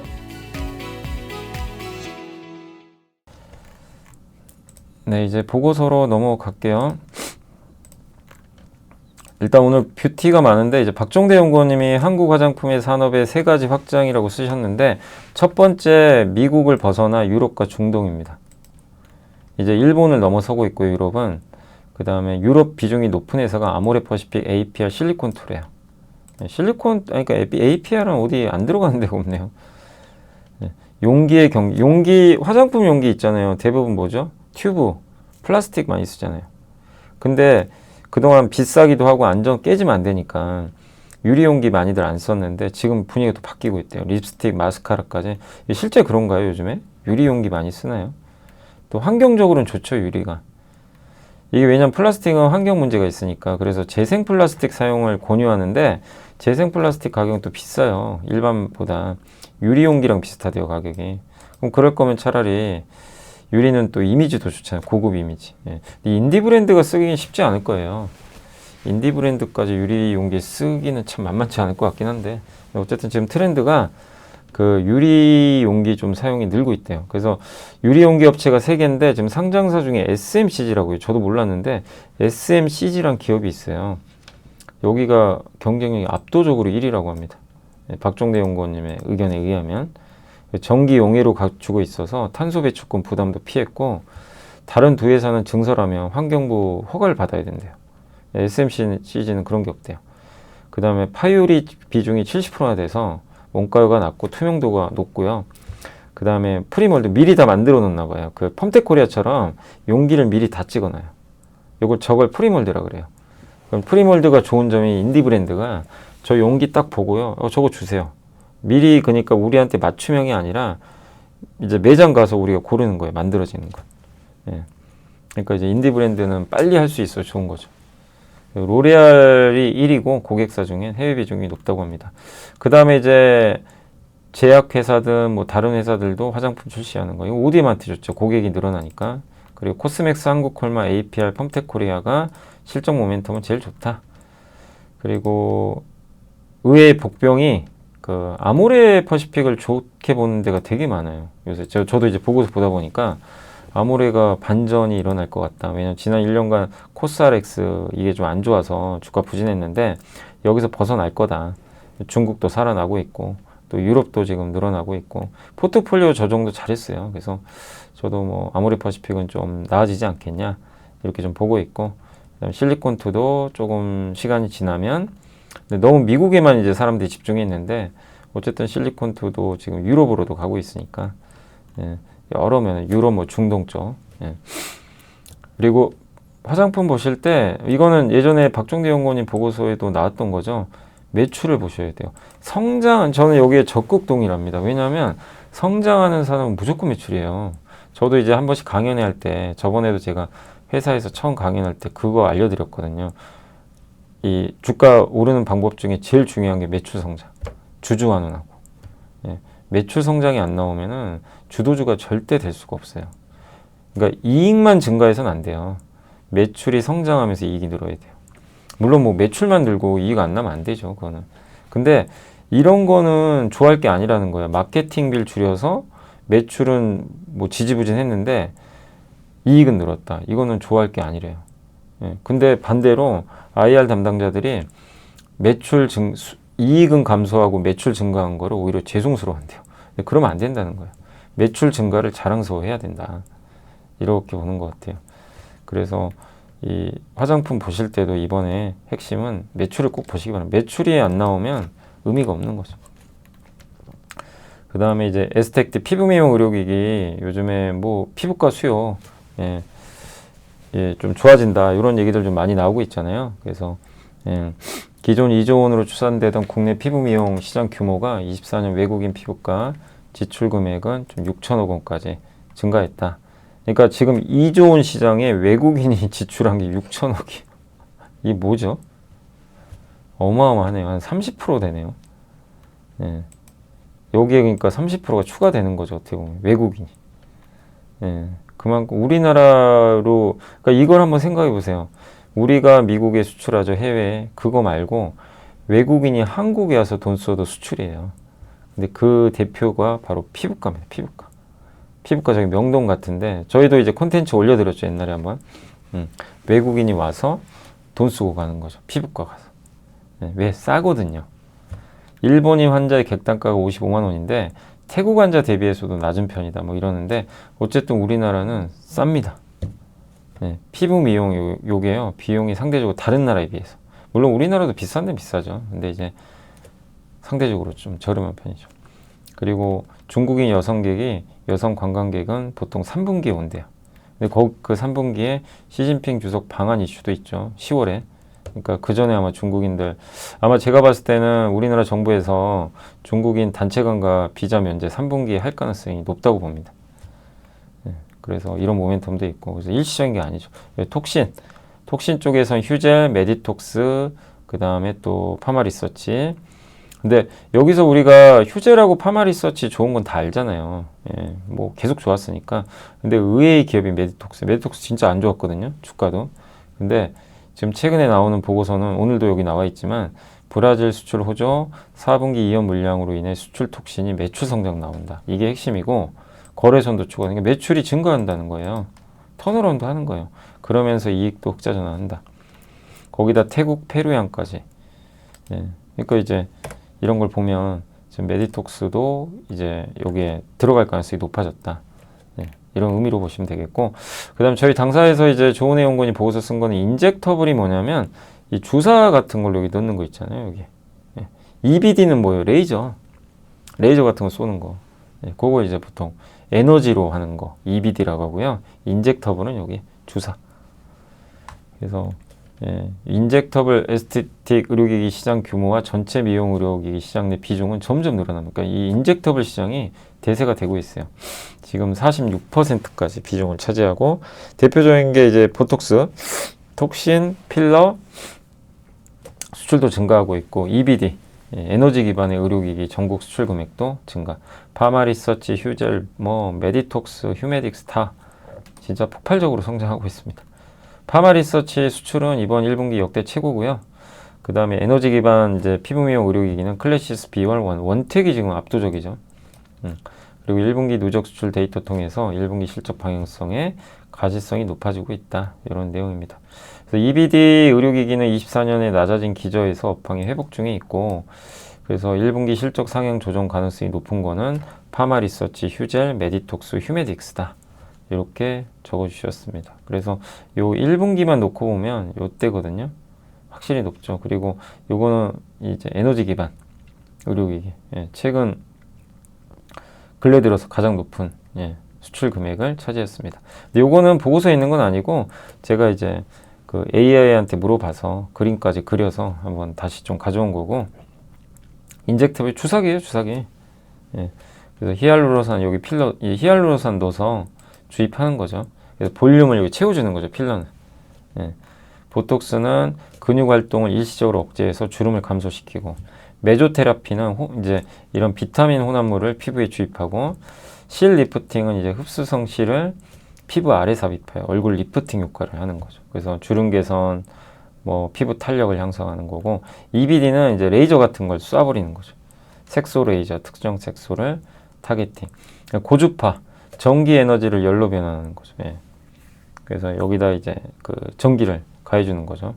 네, 이제 보고서로 넘어갈게요. 일단 오늘 뷰티가 많은데 이제 박종대 연구원님이 한국 화장품의 산업의 세 가지 확장이라고 쓰셨는데 첫 번째 미국을 벗어나 유럽과 중동입니다. 이제 일본을 넘어서고 있고 유럽은 그 다음에 유럽 비중이 높은 회사가 아모레퍼시픽, APR, 실리콘투래요. 그러니까 APR은 어디 안 들어가는 데가 없네요. 용기 화장품 용기 있잖아요. 대부분 뭐죠? 튜브, 플라스틱 많이 쓰잖아요. 근데 그동안 비싸기도 하고 안전 깨지면 안 되니까 유리 용기 많이들 안 썼는데 지금 분위기가 또 바뀌고 있대요. 립스틱, 마스카라까지. 실제 그런가요, 요즘에? 유리 용기 많이 쓰나요? 또 환경적으로는 좋죠, 유리가. 이게 왜냐면 플라스틱은 환경 문제가 있으니까. 그래서 재생 플라스틱 사용을 권유하는데 재생 플라스틱 가격은 또 비싸요. 일반보다. 유리 용기랑 비슷하대요, 가격이. 그럼 그럴 거면 차라리 유리는 또 이미지도 좋잖아요. 고급 이미지. 예. 인디 브랜드가 쓰기는 쉽지 않을 거예요. 인디 브랜드까지 유리 용기 쓰기는 참 만만치 않을 것 같긴 한데 어쨌든 지금 트렌드가 그 유리 용기 좀 사용이 늘고 있대요. 그래서 유리 용기 업체가 3개인데 지금 상장사 중에 SMCG라고요. 저도 몰랐는데 SMCG란 기업이 있어요. 여기가 경쟁력이 압도적으로 1위라고 합니다. 박종대 연구원님의 의견에 의하면 전기 용해로 갖추고 있어서 탄소 배출권 부담도 피했고 다른 두 회사는 증설하면 환경부 허가를 받아야 된대요. SMCG는 그런 게 없대요. 그 다음에 파유리 비중이 70%나 돼서 원가가 낮고 투명도가 높고요. 그 다음에 프리몰드 미리 다 만들어 놓나 봐요. 그 펌텍코리아처럼 용기를 미리 다 찍어놔요. 저걸 프리몰드라 그래요. 그럼 프리몰드가 좋은 점이 인디 브랜드가 저 용기 딱 보고요. 저거 주세요. 미리 그러니까 우리한테 맞춤형이 아니라 이제 매장 가서 우리가 고르는 거예요. 만들어지는 거. 예. 그러니까 이제 인디 브랜드는 빨리 할 수 있어 좋은 거죠. 로레알이 1위고 고객사 중에 해외 비중이 높다고 합니다. 그 다음에 이제 제약회사든 뭐 다른 회사들도 화장품 출시하는 거. 이거 오디엠한테 좋죠. 고객이 늘어나니까. 그리고 코스맥스, 한국콜마, APR, 펌텍코리아가 실적 모멘텀은 제일 좋다. 그리고 의외의 복병이 그 아모레 퍼시픽을 좋게 보는 데가 되게 많아요. 요새 저도 이제 보고서 보다 보니까 아모레가 반전이 일어날 것 같다. 왜냐면 지난 1년간 코스알엑스 이게 좀 안 좋아서 주가 부진했는데 여기서 벗어날 거다. 중국도 살아나고 있고 또 유럽도 지금 늘어나고 있고 포트폴리오 조정도 잘했어요. 그래서 저도 뭐 아모레 퍼시픽은 좀 나아지지 않겠냐 이렇게 좀 보고 있고 그다음에 실리콘투도 조금 시간이 지나면 근데 너무 미국에만 이제 사람들이 집중했는데 어쨌든 실리콘투도 지금 유럽으로도 가고 있으니까 예, 여러 면 유럽 뭐 중동 쪽 예. 그리고 화장품 보실 때 이거는 예전에 박종대 연구원님 보고서에도 나왔던 거죠. 매출을 보셔야 돼요. 저는 여기에 적극 동의합니다. 왜냐하면 성장하는 산업은 무조건 매출이에요. 저도 이제 한 번씩 강연회 할 때 저번에도 제가 회사에서 처음 강연할 때 그거 알려드렸거든요. 이 주가 오르는 방법 중에 제일 중요한 게 매출 성장, 주주 환원하고 예. 매출 성장이 안 나오면은 주도주가 절대 될 수가 없어요. 그러니까 이익만 증가해서는 안 돼요. 매출이 성장하면서 이익이 늘어야 돼요. 물론 뭐 매출만 늘고 이익 안 나면 안 되죠. 그거는. 근데 이런 거는 좋아할 게 아니라는 거예요. 마케팅비를 줄여서 매출은 뭐 지지부진했는데 이익은 늘었다. 이거는 좋아할 게 아니래요. 예. 근데 반대로 IR 담당자들이 이익은 감소하고 매출 증가한 거를 오히려 죄송스러워한대요. 그러면 안 된다는 거예요. 매출 증가를 자랑스러워해야 된다. 이렇게 보는 것 같아요. 그래서 이 화장품 보실 때도 이번에 핵심은 매출을 꼭 보시기 바랍니다. 매출이 안 나오면 의미가 없는 거죠. 그 다음에 이제 에스텍트 피부 미용 의료기기 요즘에 뭐 피부과 수요 좀 좋아진다 이런 얘기들 좀 많이 나오고 있잖아요. 그래서 기존 2조 원으로 추산되던 국내 피부 미용 시장 규모가 24년 외국인 피부과 지출 금액은 좀 6천억 원까지 증가했다. 그러니까 지금 2조 원 시장에 외국인이 지출한 게 6천억이 이게 뭐죠? 어마어마하네요. 한 30% 되네요. 예. 여기에 그러니까 30%가 추가되는 거죠. 어떻게 보면 외국인이. 예. 그만큼 우리나라로 그러니까 이걸 한번 생각해 보세요. 우리가 미국에 수출하죠. 해외에. 그거 말고 외국인이 한국에 와서 돈 써도 수출이에요. 근데 그 대표가 바로 피부과입니다. 피부과. 피부과 저기 명동 같은데 저희도 이제 콘텐츠 올려드렸죠. 옛날에 한번. 외국인이 와서 돈 쓰고 가는 거죠. 피부과 가서. 왜? 싸거든요. 일본인 환자의 객단가가 55만 원인데 태국 환자 대비해서도 낮은 편이다 뭐 이러는데 어쨌든 우리나라는 쌉니다. 피부 미용 요게요. 비용이 상대적으로 다른 나라에 비해서. 물론 우리나라도 비싼데 비싸죠. 근데 이제 상대적으로 좀 저렴한 편이죠. 그리고 중국인 여성 관광객은 보통 3분기에 온대요. 근데 그 3분기에 시진핑 주석 방한 이슈도 있죠. 10월에. 그러니까 그 전에 아마 중국인들, 아마 제가 봤을 때는 우리나라 정부에서 중국인 단체 관광 비자 면제 3분기에 할 가능성이 높다고 봅니다. 그래서 이런 모멘텀도 있고, 그래서 일시적인 게 아니죠. 톡신 쪽에선 휴젤, 메디톡스, 그 다음에 또 파마리서치. 근데 여기서 우리가 휴젤하고 파마리서치 좋은 건 다 알잖아요. 뭐 계속 좋았으니까. 근데 의외의 기업인 메디톡스 진짜 안 좋았거든요. 주가도. 근데 지금 최근에 나오는 보고서는 오늘도 여기 나와 있지만 브라질 수출 호조 4분기 이연 물량으로 인해 수출 톡신이 매출 성장 나온다. 이게 핵심이고 거래선도 추가하는 게 매출이 증가한다는 거예요. 턴어라운드 하는 거예요. 그러면서 이익도 흑자 전환한다. 거기다 태국 페루양까지. 그러니까 이제 이런 걸 보면 지금 메디톡스도 이제 여기에 들어갈 가능성이 높아졌다. 이런 의미로 보시면 되겠고, 그 다음 저희 당사에서 이제 조은혜 연구원이 보고서 쓴 거는 인젝터블이 뭐냐면 이 주사 같은 걸 여기 넣는 거 있잖아요. 여기 EBD는 뭐예요? 레이저 같은 거 쏘는 거. 그거 이제 보통 에너지로 하는 거 EBD라고 하고요. 인젝터블은 여기 주사. 그래서 인젝터블 에스테틱 의료기기 시장 규모와 전체 미용 의료기기 시장 내 비중은 점점 늘어납니다. 그러니까 이 인젝터블 시장이 대세가 되고 있어요. 지금 46%까지 비중을 차지하고 대표적인 게 이제 보톡스, 톡신, 필러 수출도 증가하고 있고 EBD, 에너지 기반의 의료기기 전국 수출 금액도 증가. 파마리서치, 휴젤, 메디톡스, 휴메딕스 다 진짜 폭발적으로 성장하고 있습니다. 파마리서치 수출은 이번 1분기 역대 최고고요. 그 다음에 에너지 기반 이제 피부 미용 의료기기는 클래시스 B1 원택이 지금 압도적이죠. 그리고 1분기 누적 수출 데이터 통해서 1분기 실적 방향성의 가시성이 높아지고 있다. 이런 내용입니다. 그래서 EBD 의료기기는 24년에 낮아진 기저에서 업황이 회복 중에 있고, 그래서 1분기 실적 상향 조정 가능성이 높은 거는 파마리서치, 휴젤, 메디톡스, 휴메딕스다. 이렇게 적어주셨습니다. 그래서 요 1분기만 놓고 보면 요때거든요. 확실히 높죠. 그리고 요거는 이제 에너지 기반 의료기기. 최근 근래 들어서 가장 높은 수출 금액을 차지했습니다. 근데 요거는 보고서에 있는 건 아니고 제가 이제 그 AI한테 물어봐서 그림까지 그려서 한번 다시 좀 가져온 거고, 인젝터블 주사기예요, 주사기. 그래서 히알루로산 여기 필러, 이 히알루로산 넣어서 주입하는 거죠. 그래서 볼륨을 여기 채워주는 거죠, 필러는. 보톡스는 근육 활동을 일시적으로 억제해서 주름을 감소시키고, 메조테라피는 이제 이런 비타민 혼합물을 피부에 주입하고, 실 리프팅은 이제 흡수성 실을 피부 아래 삽입해요. 얼굴 리프팅 효과를 하는 거죠. 그래서 주름 개선, 피부 탄력을 향상하는 거고, EBD는 이제 레이저 같은 걸 쏴버리는 거죠. 색소 레이저, 특정 색소를 타겟팅. 고주파, 전기 에너지를 열로 변환하는 거죠. 그래서 여기다 이제 그 전기를 가해주는 거죠.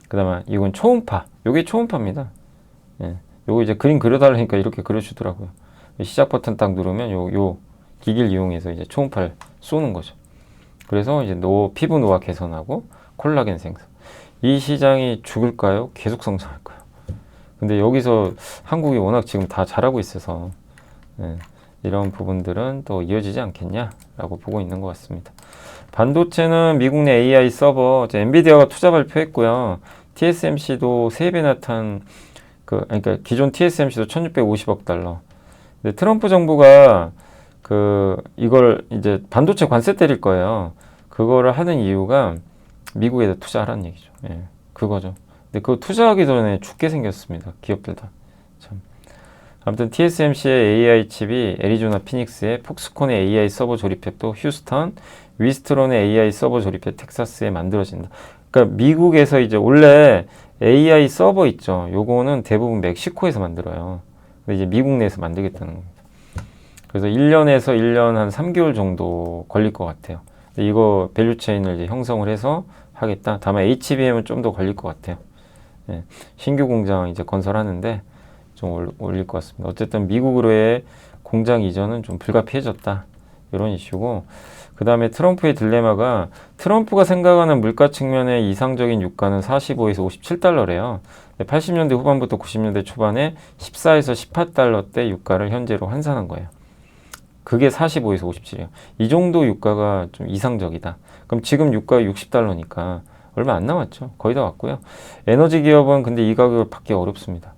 그 다음에 이건 초음파. 요게 초음파입니다. 요거 이제 그림 그려달라니까 이렇게 그려주더라고요. 시작 버튼 딱 누르면 요 기기를 이용해서 이제 초음파를 쏘는 거죠. 그래서 이제 피부 노화 개선하고 콜라겐 생성. 이 시장이 죽을까요? 계속 성장할까요? 근데 여기서 한국이 워낙 지금 다 잘하고 있어서 이런 부분들은 또 이어지지 않겠냐라고 보고 있는 것 같습니다. 반도체는 미국 내 AI 서버, 엔비디아가 투자 발표했고요. TSMC도 3배나 그러니까 기존 TSMC도 1650억 달러. 근데 트럼프 정부가 이걸 이제 반도체 관세 때릴 거예요. 그거를 하는 이유가 미국에다 투자하라는 얘기죠. 그거죠. 근데 그거 투자하기 전에 죽게 생겼습니다. 기업들 다. 참. 아무튼 TSMC의 AI 칩이 애리조나 피닉스에, 폭스콘의 AI 서버 조립앱 또 휴스턴, 위스트론의 AI 서버 조립앱 텍사스에 만들어진다. 그러니까 미국에서 이제 원래 AI 서버 있죠. 요거는 대부분 멕시코에서 만들어요. 근데 이제 미국 내에서 만들겠다는 겁니다. 그래서 1년에서 1년 한 3개월 정도 걸릴 것 같아요. 이거 밸류체인을 이제 형성을 해서 하겠다. 다만 HBM은 좀 더 걸릴 것 같아요. 예, 신규 공장 이제 건설하는데 좀 올릴 것 같습니다. 어쨌든 미국으로의 공장 이전은 좀 불가피해졌다. 이런 이슈고, 그 다음에 트럼프의 딜레마가, 트럼프가 생각하는 물가 측면의 이상적인 유가는 45에서 57달러래요. 80년대 후반부터 90년대 초반에 14에서 18달러대 유가를 현재로 환산한 거예요. 그게 45에서 57이에요. 이 정도 유가가 좀 이상적이다. 그럼 지금 유가가 60달러니까 얼마 안 남았죠. 거의 다 왔고요. 에너지 기업은 근데 이 가격을 받기 어렵습니다.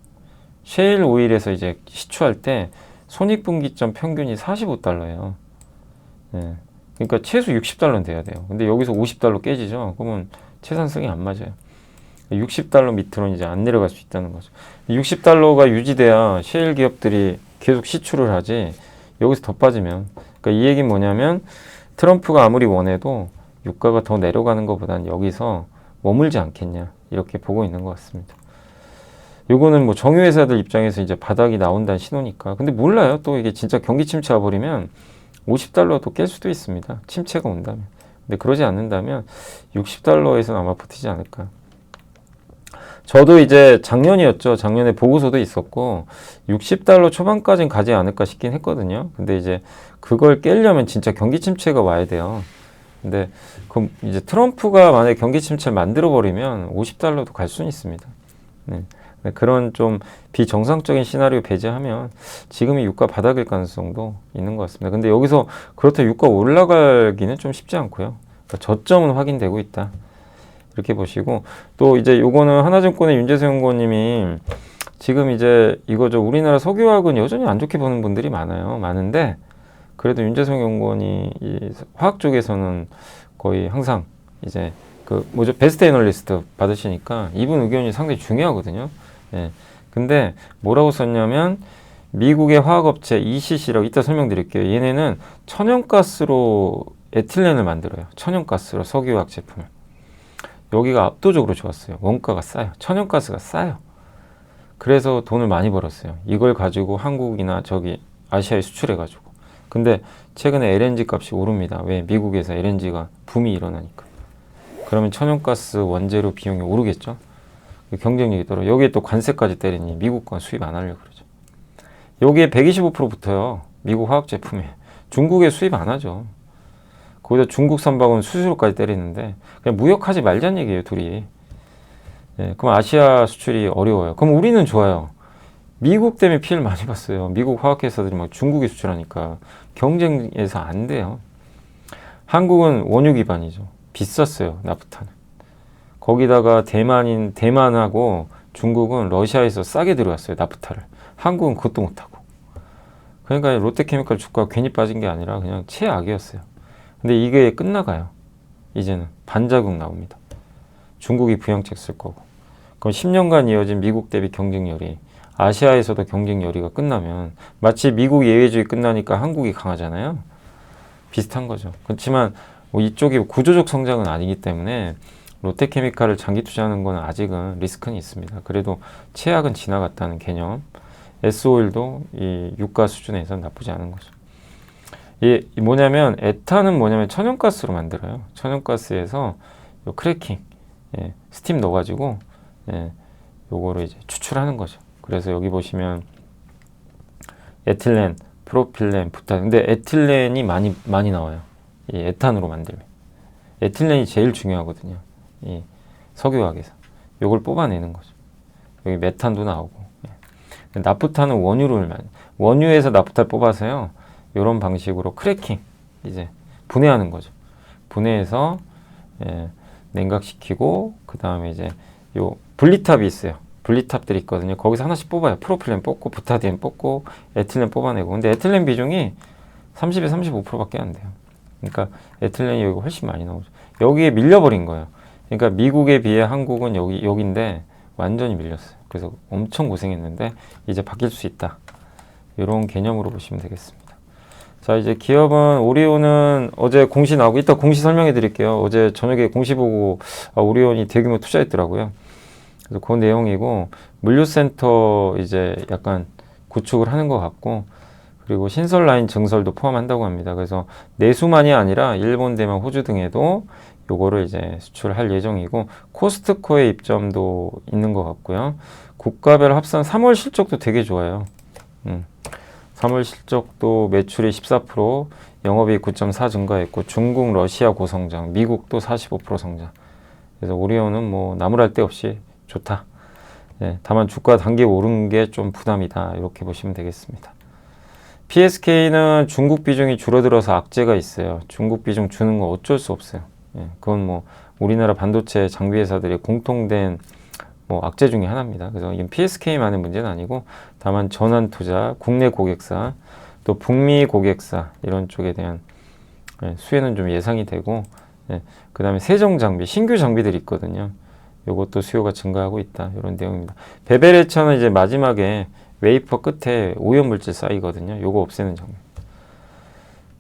셰일 오일에서 이제 시추할 때 손익분기점 평균이 45달러예요. 네. 그러니까 최소 60달러는 돼야 돼요. 근데 여기서 50달러 깨지죠. 그러면 채산성이 안 맞아요. 60달러 밑으로는 이제 안 내려갈 수 있다는 거죠. 60달러가 유지돼야 셰일 기업들이 계속 시추를 하지, 여기서 더 빠지면, 그러니까 이 얘기는 뭐냐면 트럼프가 아무리 원해도 유가가 더 내려가는 것보다는 여기서 머물지 않겠냐, 이렇게 보고 있는 것 같습니다. 요거는 뭐 정유회사들 입장에서 이제 바닥이 나온다는 신호니까. 근데 몰라요. 또 이게 진짜 경기 침체 와버리면 50달러도 깰 수도 있습니다. 침체가 온다면. 근데 그러지 않는다면 60달러에서는 아마 버티지 않을까. 저도 이제 작년이었죠. 작년에 보고서도 있었고 60달러 초반까지는 가지 않을까 싶긴 했거든요. 근데 이제 그걸 깨려면 진짜 경기 침체가 와야 돼요. 근데 그럼 이제 트럼프가 만약에 경기 침체를 만들어 버리면 50달러도 갈 수는 있습니다. 네. 그런 좀 비정상적인 시나리오 배제하면 지금이 유가 바닥일 가능성도 있는 것 같습니다. 근데 여기서 그렇다 유가 올라가기는 좀 쉽지 않고요. 그러니까 저점은 확인되고 있다. 이렇게 보시고, 또 이제 요거는 하나증권의 윤재수 연구원님이 지금 이제 이거죠. 우리나라 석유화학은 여전히 안 좋게 보는 분들이 많은데 그래도 윤재수 연구원이 이 화학 쪽에서는 거의 항상 이제 그 뭐죠, 베스트 애널리스트 받으시니까 이분 의견이 상당히 중요하거든요. 예. 근데 뭐라고 썼냐면 미국의 화학업체 ECC라고 이따 설명드릴게요. 얘네는 천연가스로 에틸렌을 만들어요. 천연가스로 석유화학 제품을. 여기가 압도적으로 좋았어요. 원가가 싸요. 천연가스가 싸요. 그래서 돈을 많이 벌었어요. 이걸 가지고 한국이나 저기 아시아에 수출해가지고. 근데 최근에 LNG 값이 오릅니다. 왜? 미국에서 LNG가 붐이 일어나니까. 그러면 천연가스 원재료 비용이 오르겠죠. 경쟁력이 떨어져. 여기에 또 관세까지 때리니 미국과 수입 안 하려고 그러죠. 여기에 125% 붙어요. 미국 화학 제품에. 중국에 수입 안 하죠. 거기다 중국 선박은 수수료까지 때리는데 그냥 무역하지 말자는 얘기예요, 둘이. 예, 그럼 아시아 수출이 어려워요. 그럼 우리는 좋아요. 미국 때문에 피해를 많이 봤어요. 미국 화학회사들이 막 중국에 수출하니까 경쟁에서 안 돼요. 한국은 원유 기반이죠. 비쌌어요, 나프타는. 거기다가 대만하고 중국은 러시아에서 싸게 들어왔어요, 나프타를. 한국은 그것도 못하고. 그러니까 롯데케미칼 주가가 괜히 빠진 게 아니라 그냥 최악이었어요. 근데 이게 끝나가요. 이제는 반자국 나옵니다. 중국이 부양책 쓸 거고. 그럼 10년간 이어진 미국 대비 경쟁열이, 아시아에서도 경쟁열이가 끝나면 마치 미국 예외주의 끝나니까 한국이 강하잖아요. 비슷한 거죠. 그렇지만 뭐 이쪽이 구조적 성장은 아니기 때문에 롯데케미칼을 장기 투자하는 건 아직은 리스크는 있습니다. 그래도 최악은 지나갔다는 개념. S오일도 이 유가 수준에서 나쁘지 않은 거죠. 이 뭐냐면 에탄은 뭐냐면 천연가스로 만들어요. 천연가스에서 요 크래킹, 예, 스팀 넣어가지고 요거를 이제 추출하는 거죠. 그래서 여기 보시면 에틸렌, 프로필렌, 부탄. 근데 에틸렌이 많이 나와요. 이 에탄으로 만들면 에틸렌이 제일 중요하거든요. 이 석유화학에서 요걸 뽑아내는 거죠. 여기 메탄도 나오고. 예. 나프타는 원유에서 나프타를 뽑아서요. 이런 방식으로 크래킹, 이제 분해하는 거죠. 분해해서 냉각시키고 그 다음에 이제 요 분리탑이 있어요. 분리탑들이 있거든요. 거기서 하나씩 뽑아요. 프로필렌 뽑고 부타디엔 뽑고 에틸렌 뽑아내고. 근데 에틸렌 비중이 30에 35%밖에 안 돼요. 그러니까 에틸렌이 여기 훨씬 많이 나오죠. 여기에 밀려버린 거예요. 그러니까 미국에 비해 한국은 여기인데 완전히 밀렸어요. 그래서 엄청 고생했는데 이제 바뀔 수 있다. 이런 개념으로 보시면 되겠습니다. 자, 이제 기업은 오리온은 어제 공시 나오고, 이따 공시 설명해 드릴게요. 어제 저녁에 공시 보고 오리온이 대규모 투자했더라고요. 그래서 그 내용이고, 물류센터 이제 약간 구축을 하는 것 같고, 그리고 신설 라인 증설도 포함한다고 합니다. 그래서 내수만이 아니라 일본, 대만, 호주 등에도 요거를 이제 수출할 예정이고, 코스트코의 입점도 있는 것 같고요. 국가별 합산 3월 실적도 되게 좋아요. 3월 실적도 매출이 14%, 영업이익 9.4 증가했고, 중국, 러시아 고성장, 미국도 45% 성장. 그래서 오리온은 뭐 나무랄 데 없이 좋다. 예, 다만 주가 단기 오른 게 좀 부담이다. 이렇게 보시면 되겠습니다. PSK는 중국 비중이 줄어들어서 악재가 있어요. 중국 비중 주는 거 어쩔 수 없어요. 예, 그건 뭐 우리나라 반도체 장비 회사들의 공통된 뭐 악재 중에 하나입니다. 그래서 이건 PSK만의 문제는 아니고, 다만 전환 투자, 국내 고객사, 또 북미 고객사 이런 쪽에 대한 수혜는 좀 예상이 되고, 그 다음에 세정 장비, 신규 장비들이 있거든요. 요것도 수요가 증가하고 있다. 이런 내용입니다. 베벨에처는 이제 마지막에 웨이퍼 끝에 오염물질 쌓이거든요. 요거 없애는 장비.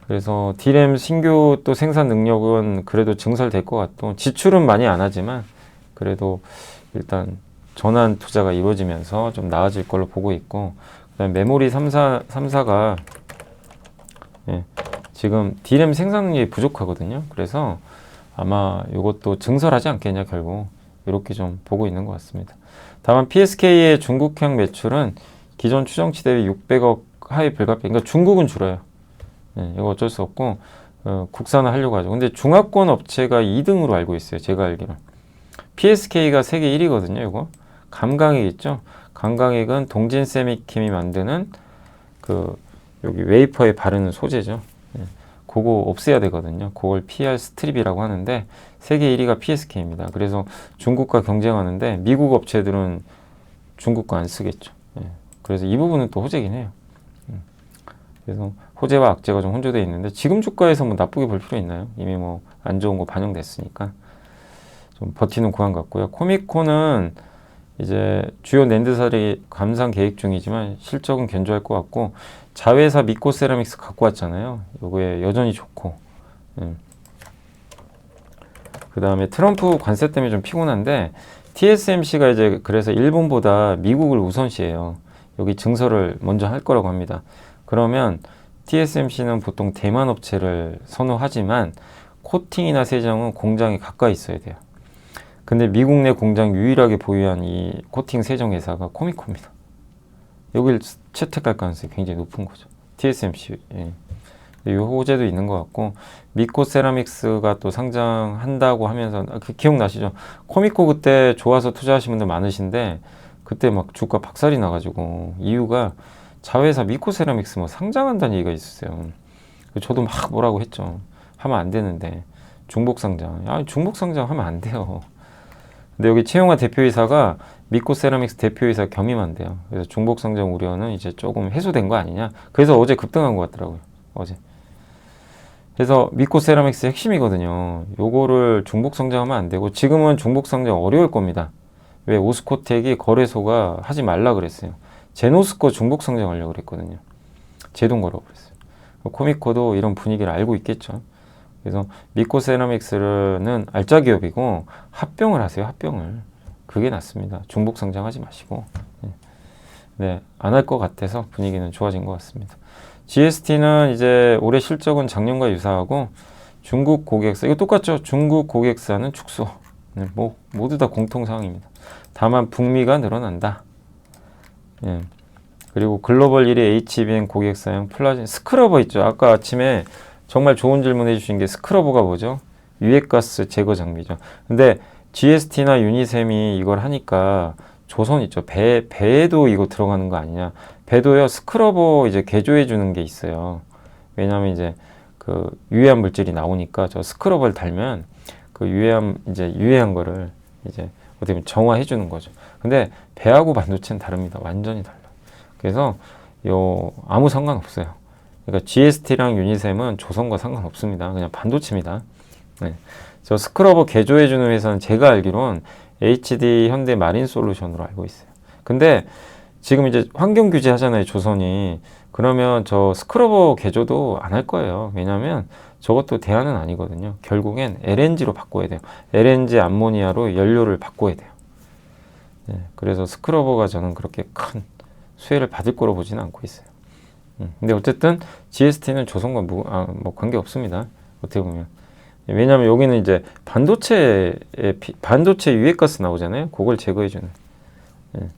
그래서 D램 신규 또 생산 능력은 그래도 증설될 것 같고, 지출은 많이 안 하지만 그래도 일단 전환 투자가 이루어지면서 좀 나아질 걸로 보고 있고, 그다음에 메모리 3사가 지금 D램 생산 능력이 부족하거든요. 그래서 아마 이것도 증설하지 않겠냐 결국, 이렇게 좀 보고 있는 것 같습니다. 다만 PSK의 중국향 매출은 기존 추정치 대비 600억 하위 불가피. 그러니까 중국은 줄어요. 이거 어쩔 수 없고 국산화 하려고 하죠. 근데 중화권 업체가 2등으로 알고 있어요. 제가 알기로. PSK가 세계 1위거든요. 이거 감강액 있죠. 감강액은 동진 세미킴이 만드는 그 여기 웨이퍼에 바르는 소재죠. 그거 없애야 되거든요. 그걸 PR 스트립이라고 하는데 세계 1위가 PSK입니다. 그래서 중국과 경쟁하는데 미국 업체들은 중국 거 안 쓰겠죠. 그래서 이 부분은 또 호재긴 해요. 그래서 호재와 악재가 좀 혼조되어 있는데, 지금 주가에서 뭐 나쁘게 볼 필요 있나요? 이미 뭐 안 좋은 거 반영됐으니까 좀 버티는 구간 같고요. 코미코는 이제 주요 낸드사들이 감산 계획 중이지만 실적은 견조할 것 같고, 자회사 미코세라믹스 갖고 왔잖아요. 요거에 여전히 좋고, 그 다음에 트럼프 관세 때문에 좀 피곤한데, TSMC가 이제 그래서 일본보다 미국을 우선시해요. 여기 증설을 먼저 할 거라고 합니다. 그러면 TSMC는 보통 대만 업체를 선호하지만 코팅이나 세정은 공장이 가까이 있어야 돼요. 근데 미국 내 공장 유일하게 보유한 이 코팅 세정 회사가 코미코입니다. 여길 채택할 가능성이 굉장히 높은 거죠. TSMC. 이 호재도 있는 것 같고, 미코 세라믹스가 또 상장한다고 하면서 기억나시죠? 코미코 그때 좋아서 투자하신 분들 많으신데 그때 막 주가 박살이 나가지고, 이유가 자회사 미코 세라믹스 뭐 상장한다는 얘기가 있었어요. 저도 막 뭐라고 했죠. 하면 안 되는데 중복 상장. 중복 상장 하면 안 돼요. 근데 여기 최용화 대표이사가 미코 세라믹스 대표이사 겸임한대요. 그래서 중복 상장 우려는 이제 조금 해소된 거 아니냐. 그래서 어제 급등한 것 같더라고요. 어제. 그래서 미코 세라믹스 핵심이거든요. 요거를 중복 상장하면 안 되고, 지금은 중복 상장 어려울 겁니다. 왜? 오스코텍이 거래소가 하지 말라 그랬어요. 제노스코 중복 상장하려고 그랬거든요. 제동 걸어 버렸어요. 코미코도 이런 분위기를 알고 있겠죠. 그래서 미코 세라믹스는 알짜 기업이고 합병을 하세요. 합병을. 그게 낫습니다. 중복 상장하지 마시고. 네, 안 할 것 같아서 분위기는 좋아진 것 같습니다. GST는 이제 올해 실적은 작년과 유사하고, 중국 고객사, 이거 똑같죠? 중국 고객사는 축소. 네, 뭐 모두 다 공통 상황입니다. 다만 북미가 늘어난다. 그리고 글로벌 1위 HBM 고객사용 플라진 스크러버 있죠. 아까 아침에 정말 좋은 질문 해주신 게, 스크러버가 뭐죠? 유해가스 제거 장비죠. 근데 GST나 유니셈이 이걸 하니까 조선 있죠. 배에도 이거 들어가는 거 아니냐. 배도요, 스크러버 이제 개조해 주는 게 있어요. 왜냐하면 이제 그 유해한 물질이 나오니까 저 스크러버를 달면 그 유해한 거를 이제 어떻게 보면 정화해 주는 거죠. 근데 배하고 반도체는 다릅니다. 완전히 달라요. 그래서 아무 상관없어요. 그러니까 GST랑 유니셈은 조선과 상관없습니다. 그냥 반도체입니다. 네. 저 스크러버 개조해 주는 회사는 제가 알기론 HD 현대 마린 솔루션으로 알고 있어요. 근데 지금 이제 환경 규제 하잖아요, 조선이. 그러면 저 스크러버 개조도 안 할 거예요. 왜냐하면 저것도 대안은 아니거든요. 결국엔 LNG로 바꿔야 돼요. LNG 암모니아로 연료를 바꿔야 돼요. 네, 그래서 스크러버가 저는 그렇게 큰 수혜를 받을 거로 보지는 않고 있어요. 근데 어쨌든 GST는 조선과 뭐 관계 없습니다. 어떻게 보면. 왜냐하면 여기는 이제 반도체 유해가스 나오잖아요. 그걸 제거해주는. 예.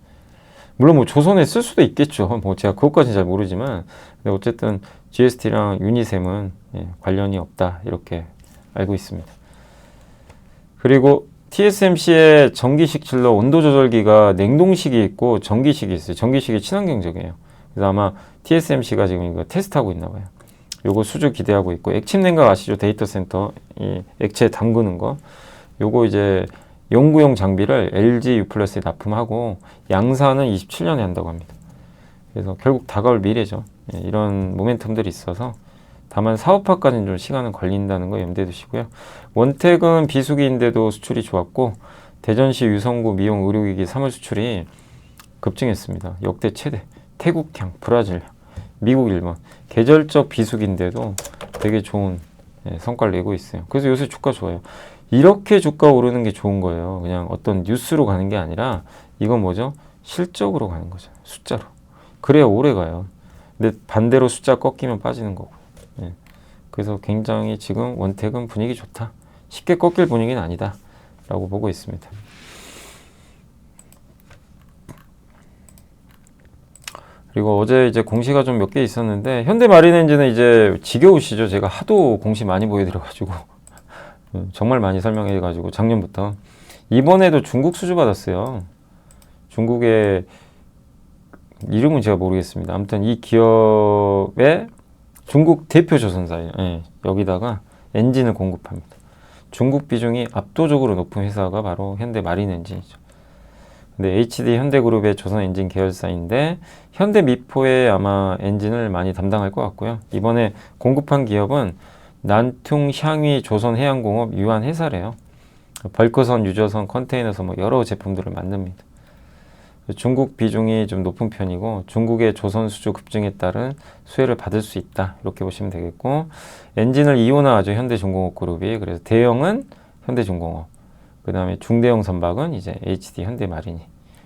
물론 뭐 조선에 쓸 수도 있겠죠. 뭐 제가 그것까지는 잘 모르지만, 근데 어쨌든 GST랑 유니셈은 관련이 없다 이렇게 알고 있습니다. 그리고 TSMC의 전기식 칠러 온도 조절기가 냉동식이 있고 전기식이 있어요. 전기식이 친환경적이에요. 그래서 아마 TSMC가 지금 이거 테스트하고 있나 봐요. 요거 수주 기대하고 있고, 액침 냉각 아시죠? 데이터 센터 이 액체 담그는 거. 요거 이제 연구용 장비를 LG U+에 납품하고 양산은 27년에 한다고 합니다. 그래서 결국 다가올 미래죠. 이런 모멘텀들이 있어서, 다만 사업화까지는 좀 시간은 걸린다는 거 염두에 두시고요. 원택은 비수기인데도 수출이 좋았고, 대전시 유성구 미용 의료기기 3월 수출이 급증했습니다. 역대 최대. 태국향, 브라질향, 미국, 일본. 계절적 비수기인데도 되게 좋은 성과를 내고 있어요. 그래서 요새 주가 좋아요. 이렇게 주가 오르는 게 좋은 거예요. 그냥 어떤 뉴스로 가는 게 아니라 이건 뭐죠? 실적으로 가는 거죠. 숫자로. 그래야 오래 가요. 근데 반대로 숫자 꺾이면 빠지는 거고. 그래서 굉장히 지금 원택은 분위기 좋다. 쉽게 꺾일 분위기는 아니다 라고 보고 있습니다. 그리고 어제 이제 공시가 좀 몇 개 있었는데, 현대마린엔진은 이제 지겨우시죠? 제가 하도 공시 많이 보여드려가지고 정말 많이 설명해가지고 작년부터. 이번에도 중국 수주 받았어요. 중국의 이름은 제가 모르겠습니다. 아무튼 이 기업의 중국 대표 조선사예요. 여기다가 엔진을 공급합니다. 중국 비중이 압도적으로 높은 회사가 바로 현대마린엔진이죠. 근데 HD 현대그룹의 조선 엔진 계열사인데, 현대미포에 아마 엔진을 많이 담당할 것 같고요. 이번에 공급한 기업은 난퉁 샹위 조선해양공업 유한회사래요. 벌크선, 유저선, 컨테이너선 뭐 여러 제품들을 만듭니다. 중국 비중이 좀 높은 편이고, 중국의 조선 수주 급증에 따른 수혜를 받을 수 있다 이렇게 보시면 되겠고, 엔진을 이온화하죠. 현대중공업 그룹이. 그래서 대형은 현대중공업, 그 다음에 중대형 선박은 이제 HD 현대마린이.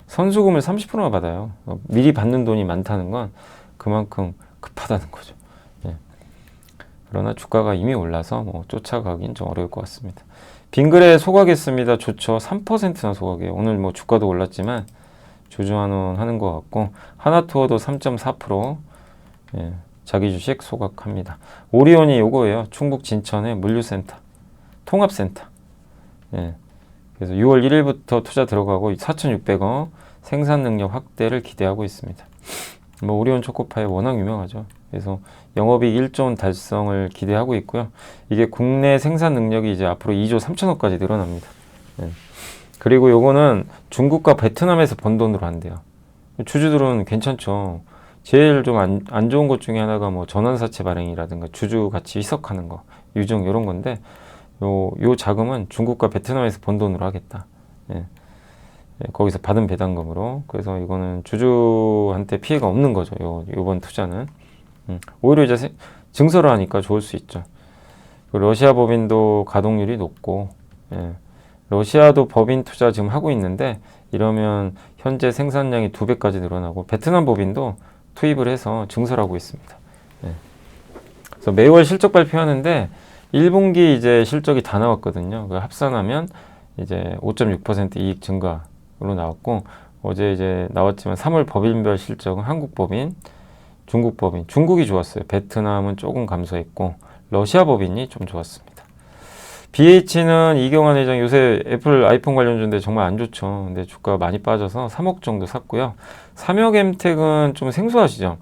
선수금을 30%나 받아요. 미리 받는 돈이 많다는 건 그만큼 급하다는 거죠. 그러나 주가가 이미 올라서 뭐 쫓아가긴 좀 어려울 것 같습니다. 빙그레 소각했습니다. 좋죠. 3%나 소각해요. 오늘 뭐 주가도 올랐지만 주주환원 하는 것 같고, 하나투어도 3.4% 자기 주식 소각합니다. 오리온이 요거예요. 충북 진천의 물류센터, 통합센터. 그래서 6월 1일부터 투자 들어가고 4,600억 생산 능력 확대를 기대하고 있습니다. 뭐 오리온 초코파이 워낙 유명하죠. 그래서 영업이익 1조 원 달성을 기대하고 있고요. 이게 국내 생산 능력이 이제 앞으로 2조 3천억까지 늘어납니다. 그리고 요거는 중국과 베트남에서 번 돈으로 한대요. 주주들은 괜찮죠. 제일 좀 안 좋은 것 중에 하나가 뭐 전환사채 발행이라든가 주주 가치 희석하는 거, 유증 이런 건데, 요 자금은 중국과 베트남에서 번 돈으로 하겠다. 거기서 받은 배당금으로. 그래서 이거는 주주한테 피해가 없는 거죠. 요번 투자는. 오히려 이제 증설을 하니까 좋을 수 있죠. 러시아 법인도 가동률이 높고, 러시아도 법인 투자 지금 하고 있는데, 이러면 현재 생산량이 2배까지 늘어나고, 베트남 법인도 투입을 해서 증설하고 있습니다. 그래서 매월 실적 발표하는데 1분기 이제 실적이 다 나왔거든요. 그 합산하면 이제 5.6% 이익 증가로 나왔고, 어제 이제 나왔지만 3월 법인별 실적은 한국 법인, 중국 법인, 중국이 좋았어요. 베트남은 조금 감소했고, 러시아 법인이 좀 좋았습니다. BH는 이경환 회장 요새 애플 아이폰 관련주인데 정말 안 좋죠. 근데 주가가 많이 빠져서 3억 정도 샀고요. 삼역엠텍은 좀 생소하시죠?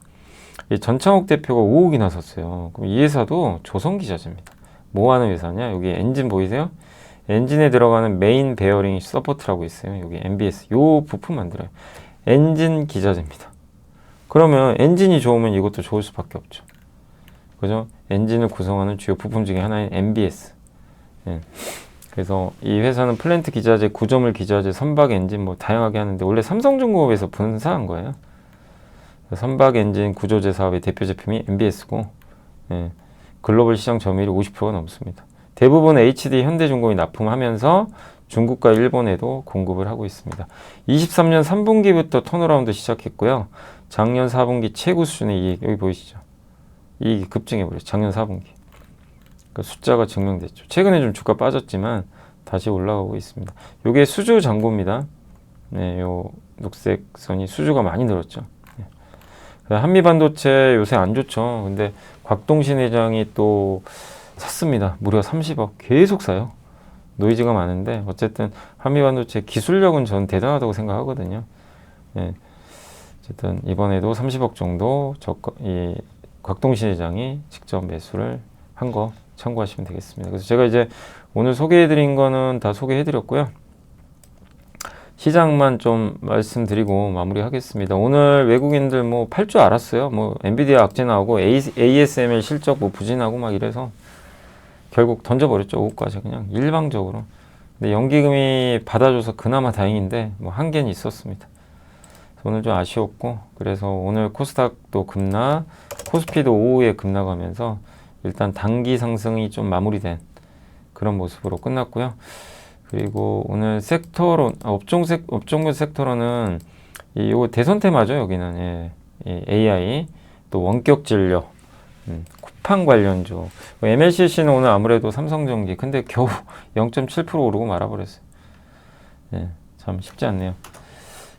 전창욱 대표가 5억이나 샀어요. 그럼 이 회사도 조선기자재입니다. 뭐 하는 회사냐? 여기 엔진 보이세요? 엔진에 들어가는 메인 베어링 서포트라고 있어요. 여기 MBS. 요 부품 만들어요. 엔진 기자재입니다. 그러면 엔진이 좋으면 이것도 좋을 수밖에 없죠. 그죠? 엔진을 구성하는 주요 부품 중에 하나인 MBS. 그래서 이 회사는 플랜트 기자재, 구조물 기자재, 선박 엔진 뭐 다양하게 하는데, 원래 삼성중공업에서 분사한 거예요. 선박 엔진 구조재 사업의 대표 제품이 MBS고, 글로벌 시장 점유율이 50%가 넘습니다. 대부분 HD 현대중공업이 납품하면서 중국과 일본에도 공급을 하고 있습니다. 23년 3분기부터 턴어라운드 시작했고요. 작년 4분기 최고 수준의 이익, 여기 보이시죠? 이익이 급증해버렸죠. 작년 4분기. 그 숫자가 증명됐죠. 최근에 좀 주가 빠졌지만 다시 올라가고 있습니다. 요게 수주 잔고입니다. 네, 요 녹색 선이 수주가 많이 늘었죠. 네. 한미 반도체 요새 안 좋죠. 근데 곽동신 회장이 또 샀습니다. 무려 30억 계속 사요. 노이즈가 많은데 어쨌든 한미 반도체 기술력은 전 대단하다고 생각하거든요. 네. 어쨌든 이번에도 30억 정도 이 곽동신 회장이 직접 매수를 한 거 참고하시면 되겠습니다. 그래서 제가 이제 오늘 소개해드린 거는 다 소개해드렸고요. 시장만 좀 말씀드리고 마무리하겠습니다. 오늘 외국인들 뭐 팔 줄 알았어요. 뭐 엔비디아 악재 나오고 ASML 실적 뭐 부진하고 막 이래서 결국 던져버렸죠. 오후까지 그냥 일방적으로. 근데 연기금이 받아줘서 그나마 다행인데 뭐 한계는 있었습니다. 오늘 좀 아쉬웠고, 그래서 오늘 코스닥도 급락, 코스피도 오후에 급락하면서 일단 단기 상승이 좀 마무리된 그런 모습으로 끝났고요. 그리고 오늘 섹터로 업종별 섹터로는 이거 대선 테마죠. 여기는 예, 이 AI 또 원격 진료, 쿠팡 관련주. MLCC는 오늘 아무래도 삼성전기 근데 겨우 0.7% 오르고 말아버렸어요. 예, 참 쉽지 않네요.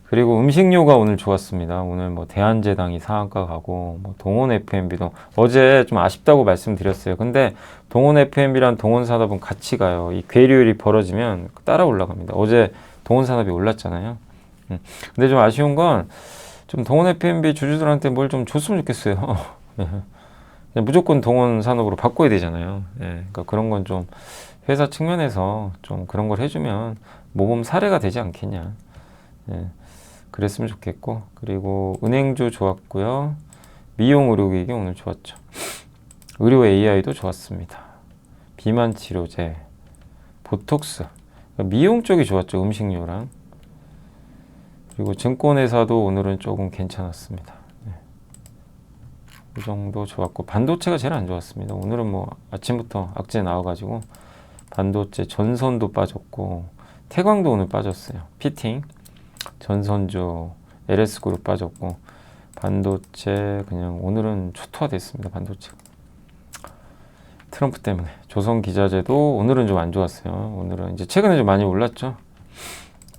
그리고 음식료가 오늘 좋았습니다. 오늘 뭐 대한제당이 상한가 가고 뭐 동원 F&B도 어제 좀 아쉽다고 말씀드렸어요. 근데 동원 F&B랑 동원산업은 같이 가요. 이 괴리율이 벌어지면 따라 올라갑니다. 어제 동원산업이 올랐잖아요. 근데 좀 아쉬운 건 좀 동원 F&B 주주들한테 뭘 좀 줬으면 좋겠어요. 무조건 동원산업으로 바꿔야 되잖아요. 예, 그러니까 그런 건 좀 회사 측면에서 좀 그런 걸 해주면 모범 사례가 되지 않겠냐. 예. 그랬으면 좋겠고, 그리고 은행주 좋았고요. 미용 의료기기 오늘 좋았죠. 의료 AI도 좋았습니다. 비만 치료제, 보톡스, 미용 쪽이 좋았죠. 음식료랑. 그리고 증권회사도 오늘은 조금 괜찮았습니다. 네. 이 정도 좋았고, 반도체가 제일 안 좋았습니다. 오늘은 뭐 아침부터 악재 나와가지고 반도체 전선도 빠졌고, 태광도 오늘 빠졌어요. 피팅. 전선주, LS그룹 빠졌고, 반도체 그냥 오늘은 초토화됐습니다. 반도체. 트럼프 때문에. 조선기자재도 오늘은 좀 안 좋았어요. 오늘은 이제 최근에 좀 많이 올랐죠.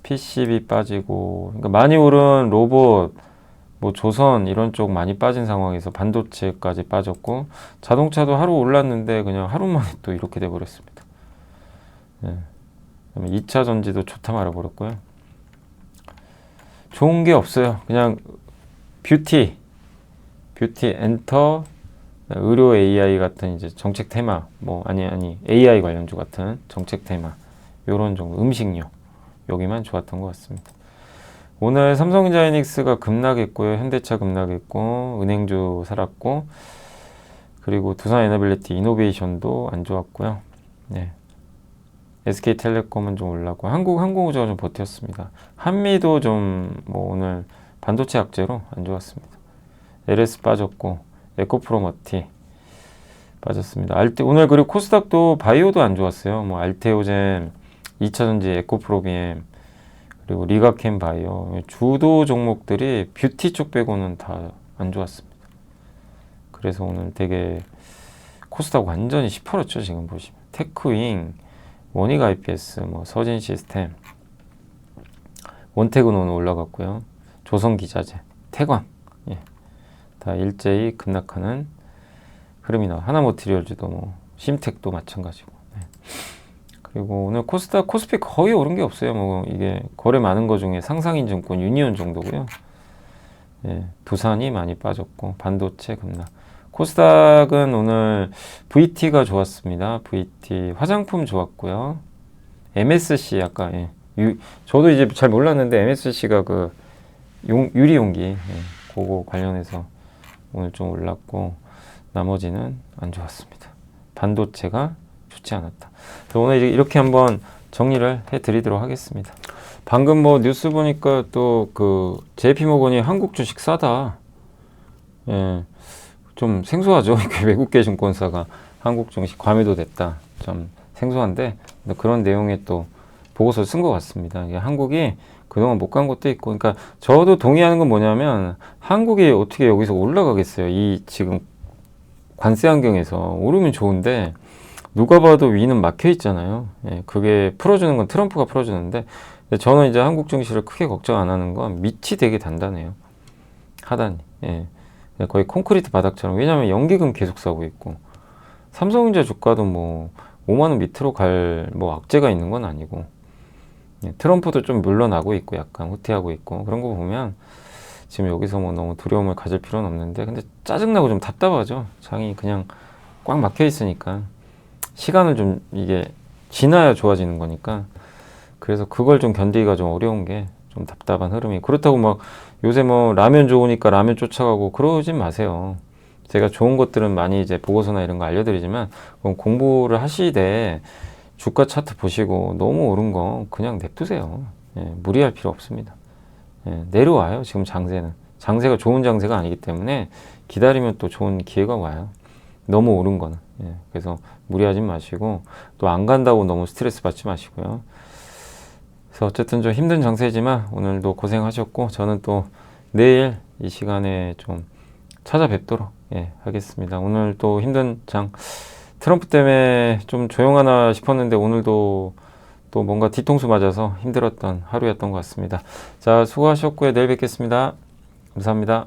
PCB 빠지고, 그러니까 많이 오른 로봇, 뭐 조선 이런 쪽 많이 빠진 상황에서 반도체까지 빠졌고, 자동차도 하루 올랐는데 그냥 하루 만에 또 이렇게 돼버렸습니다. 네. 그다음에 2차 전지도 좋다 말아버렸고요. 좋은 게 없어요. 그냥 뷰티, 엔터, 의료 AI 같은 이제 정책 테마, 뭐 아니 AI 관련주 같은 정책 테마, 요런 정도. 음식료 여기만 좋았던 것 같습니다. 오늘 삼성전자이닉스가 급락했고요. 현대차 급락했고, 은행주 살았고, 그리고 두산에너빌리티 이노베이션도 안 좋았고요. 네. SK텔레콤은 좀 올랐고, 한국항공우주가 좀 버텼습니다. 한미도 좀 뭐 오늘 반도체 악재로 안 좋았습니다. LS 빠졌고, 에코프로머티 빠졌습니다. 오늘 그리고 코스닥도 바이오도 안 좋았어요. 뭐 알테오젠, 2차전지 에코프로비엠, 그리고 리가캠 바이오, 주도 종목들이 뷰티 쪽 빼고는 다 안 좋았습니다. 그래서 오늘 되게 코스닥 완전히 시퍼렇죠. 지금 보시면 테크윙, 원익 IPS, 뭐 서진 시스템, 원택은 오늘 올라갔고요. 조선기자재, 태광, 예, 다 일제히 급락하는 흐름이 나와. 하나모티리얼즈도 뭐 심텍도 마찬가지고. 네. 그리고 오늘 코스닥, 코스피 거의 오른 게 없어요. 뭐 이게 거래 많은 거 중에 상상인증권, 유니온 정도고요. 예, 두산이 많이 빠졌고, 반도체 급락. 코스닥은 오늘 VT가 좋았습니다. VT 화장품 좋았고요. MSC 아까 예. 저도 이제 잘 몰랐는데 MSC가 그 유리용기 예. 그거 관련해서 오늘 좀 올랐고, 나머지는 안 좋았습니다. 반도체가 좋지 않았다. 오늘 이렇게 한번 정리를 해드리도록 하겠습니다. 방금 뭐 뉴스 보니까 또 그 JP모건이 한국 주식 싸다. 예. 좀 생소하죠. 외국계 증권사가 한국 증시 과매도 됐다. 좀 생소한데 그런 내용의 또 보고서를 쓴 것 같습니다. 이게 한국이 그동안 못 간 것도 있고, 그러니까 저도 동의하는 건 뭐냐면 한국이 어떻게 여기서 올라가겠어요. 이 지금 관세 환경에서 오르면 좋은데 누가 봐도 위는 막혀 있잖아요. 예, 그게 풀어주는 건 트럼프가 풀어주는데, 근데 저는 이제 한국 증시를 크게 걱정 안 하는 건 밑이 되게 단단해요. 하단이. 예. 거의 콘크리트 바닥처럼. 왜냐하면 연기금 계속 사고 있고, 삼성전자 주가도 뭐 5만 원 밑으로 갈 뭐 악재가 있는 건 아니고, 예, 트럼프도 좀 물러나고 있고, 약간 후퇴하고 있고, 그런 거 보면 지금 여기서 뭐 너무 두려움을 가질 필요는 없는데, 근데 짜증나고 좀 답답하죠. 장이 그냥 꽉 막혀 있으니까. 시간을 좀 이게 지나야 좋아지는 거니까. 그래서 그걸 좀 견디기가 좀 어려운 게 좀 답답한 흐름이. 그렇다고 막 요새 뭐 라면 좋으니까 라면 쫓아가고 그러진 마세요. 제가 좋은 것들은 많이 이제 보고서나 이런 거 알려드리지만, 그럼 공부를 하시되 주가 차트 보시고 너무 오른 거 그냥 냅두세요. 예, 무리할 필요 없습니다. 예, 내려와요. 지금 장세는. 장세가 좋은 장세가 아니기 때문에 기다리면 또 좋은 기회가 와요. 너무 오른 거는. 예, 그래서 무리하지 마시고, 또 안 간다고 너무 스트레스 받지 마시고요. 그래서 어쨌든 좀 힘든 장세지만 오늘도 고생하셨고, 저는 또 내일 이 시간에 좀 찾아뵙도록 하겠습니다. 오늘 또 힘든 장, 트럼프 때문에 좀 조용하나 싶었는데 오늘도 또 뭔가 뒤통수 맞아서 힘들었던 하루였던 것 같습니다. 자, 수고하셨고요. 내일 뵙겠습니다. 감사합니다.